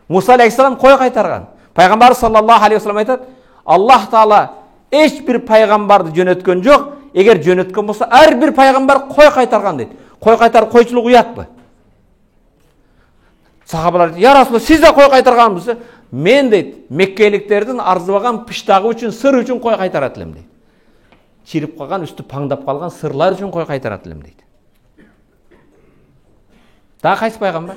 Муса алейхиссалам кой кайтарган. Пайгамбар саллаллаху алейхи вассалам айтат, Аллах таала эч бир пайгамбарды жөнөткөн жок. Эгер жөнөткөн болсо, ар бир пайгамбар кой кайтарган дейт. Кой кайтарып койчулук уятпы? Сахабалар deydi, ya Rasulullah siz de koy kaytarganmısınız? Men deydi, Mekkeliklerden arzuvagan pıştagı üçün, sır üçün koy kaytaratılım deydi. Çirip kalgan, üstü pangdap kalgan sırlar üçün koy kaytaratılım deydi. Daha kaysı paygambar?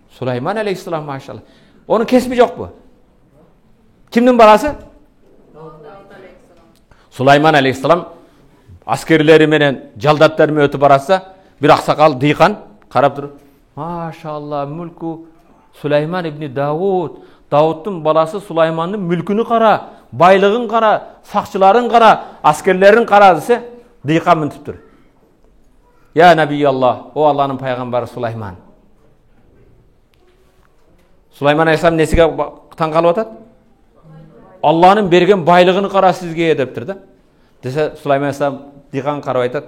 Süleyman aleyhisselam maşallah. Onun kesmi yok bu. Kimnin balası? Süleyman aleyhisselam askerleri menen jaldatlarını ötüp barasa bir aksakal dıykan karap durup Maşallah mülkü Süleyman ibn Davud. Davud'un balası Süleyman'ın mülkünü kara, baylığın kara, sakçıların kara, askerlerin kara dese dıykan mıntip dur. Ya Nebiyallah, o Allah'ın peygamberi Süleyman. Süleyman Aleyhisselam nesiga taң kalып atat? Allah'ın bergen baylığını kara sizge edeptir da. Dese Süleyman Aleyhisselam dıykan karab aytat.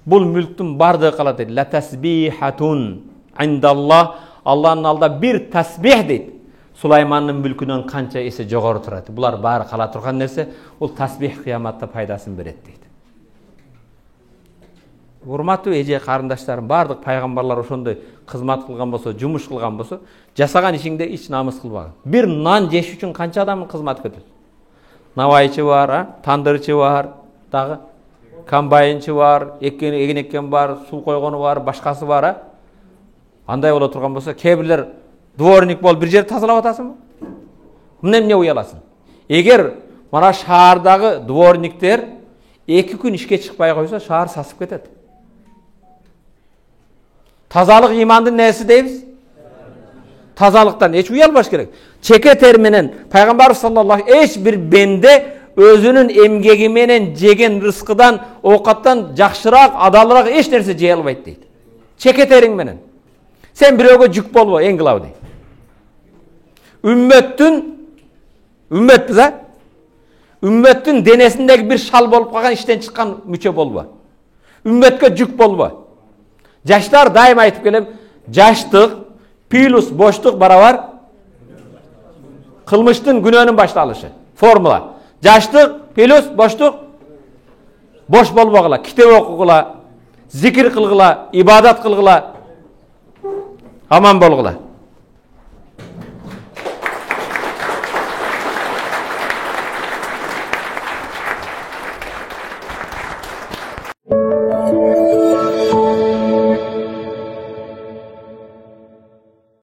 Bul mülktün bardığı kalat deydi. La tasbihatun indallah. Allah'ın alda bir tasbih deydi. Süleyman'ın mülkünün kança ese jogorу turadi. Bular bari kala turgan nerse, ol tasbih kıyamatda paydasını beredi deydi. Урматтуу эже карындаштарым, бардык пайгамбарлар ошондой кызмат кылган болсо, жумуш кылган болсо, жасаган ишиңде эч намыс кылбагын. Бир нан жеш үчүн канча адамдын кызматы көтөт. Навайчы бар, тандырчы бар, дагы комбайнчы бар, эгин эккен бар, суу койгону бар, башкасы бар. Андай боло турган болсо, кээ бирлер дворник болуп бир жерди тазалап атасыңбы? Эмне уяласың? Эгер мана шаардагы дворниктер 2 күн ишке чыкпай койсо, шаар сасып кетет. Тазалык имандын нерси дейбиз? Тазалыктан эч уялбаш керек. Чеке тер менен пайгамбар саллаллаху эч бир бенде өзүнүн эмгеги менен жеген рызкыдан, оокаттан жакшыраак, адалыраак эч нерсе жей албайт дейт. Чеке териң менен. Sen бирөөгө жүк болбо, эң кылабы дейт. Үммөтпүз а? Үммөттүн денесиндеги бир шал болуп калган иштен чыккан мүчө болбо. Үммөткө жүк болбо. Жаштар дайым айтып келем, жаштык плюс боштук барабар кылмыштын күнөөнүн башталышы. Формула. Жаштык плюс боштук бош болбогула, китеп окугула, зикир кылгыла, ибадат кылгыла, аман болгула.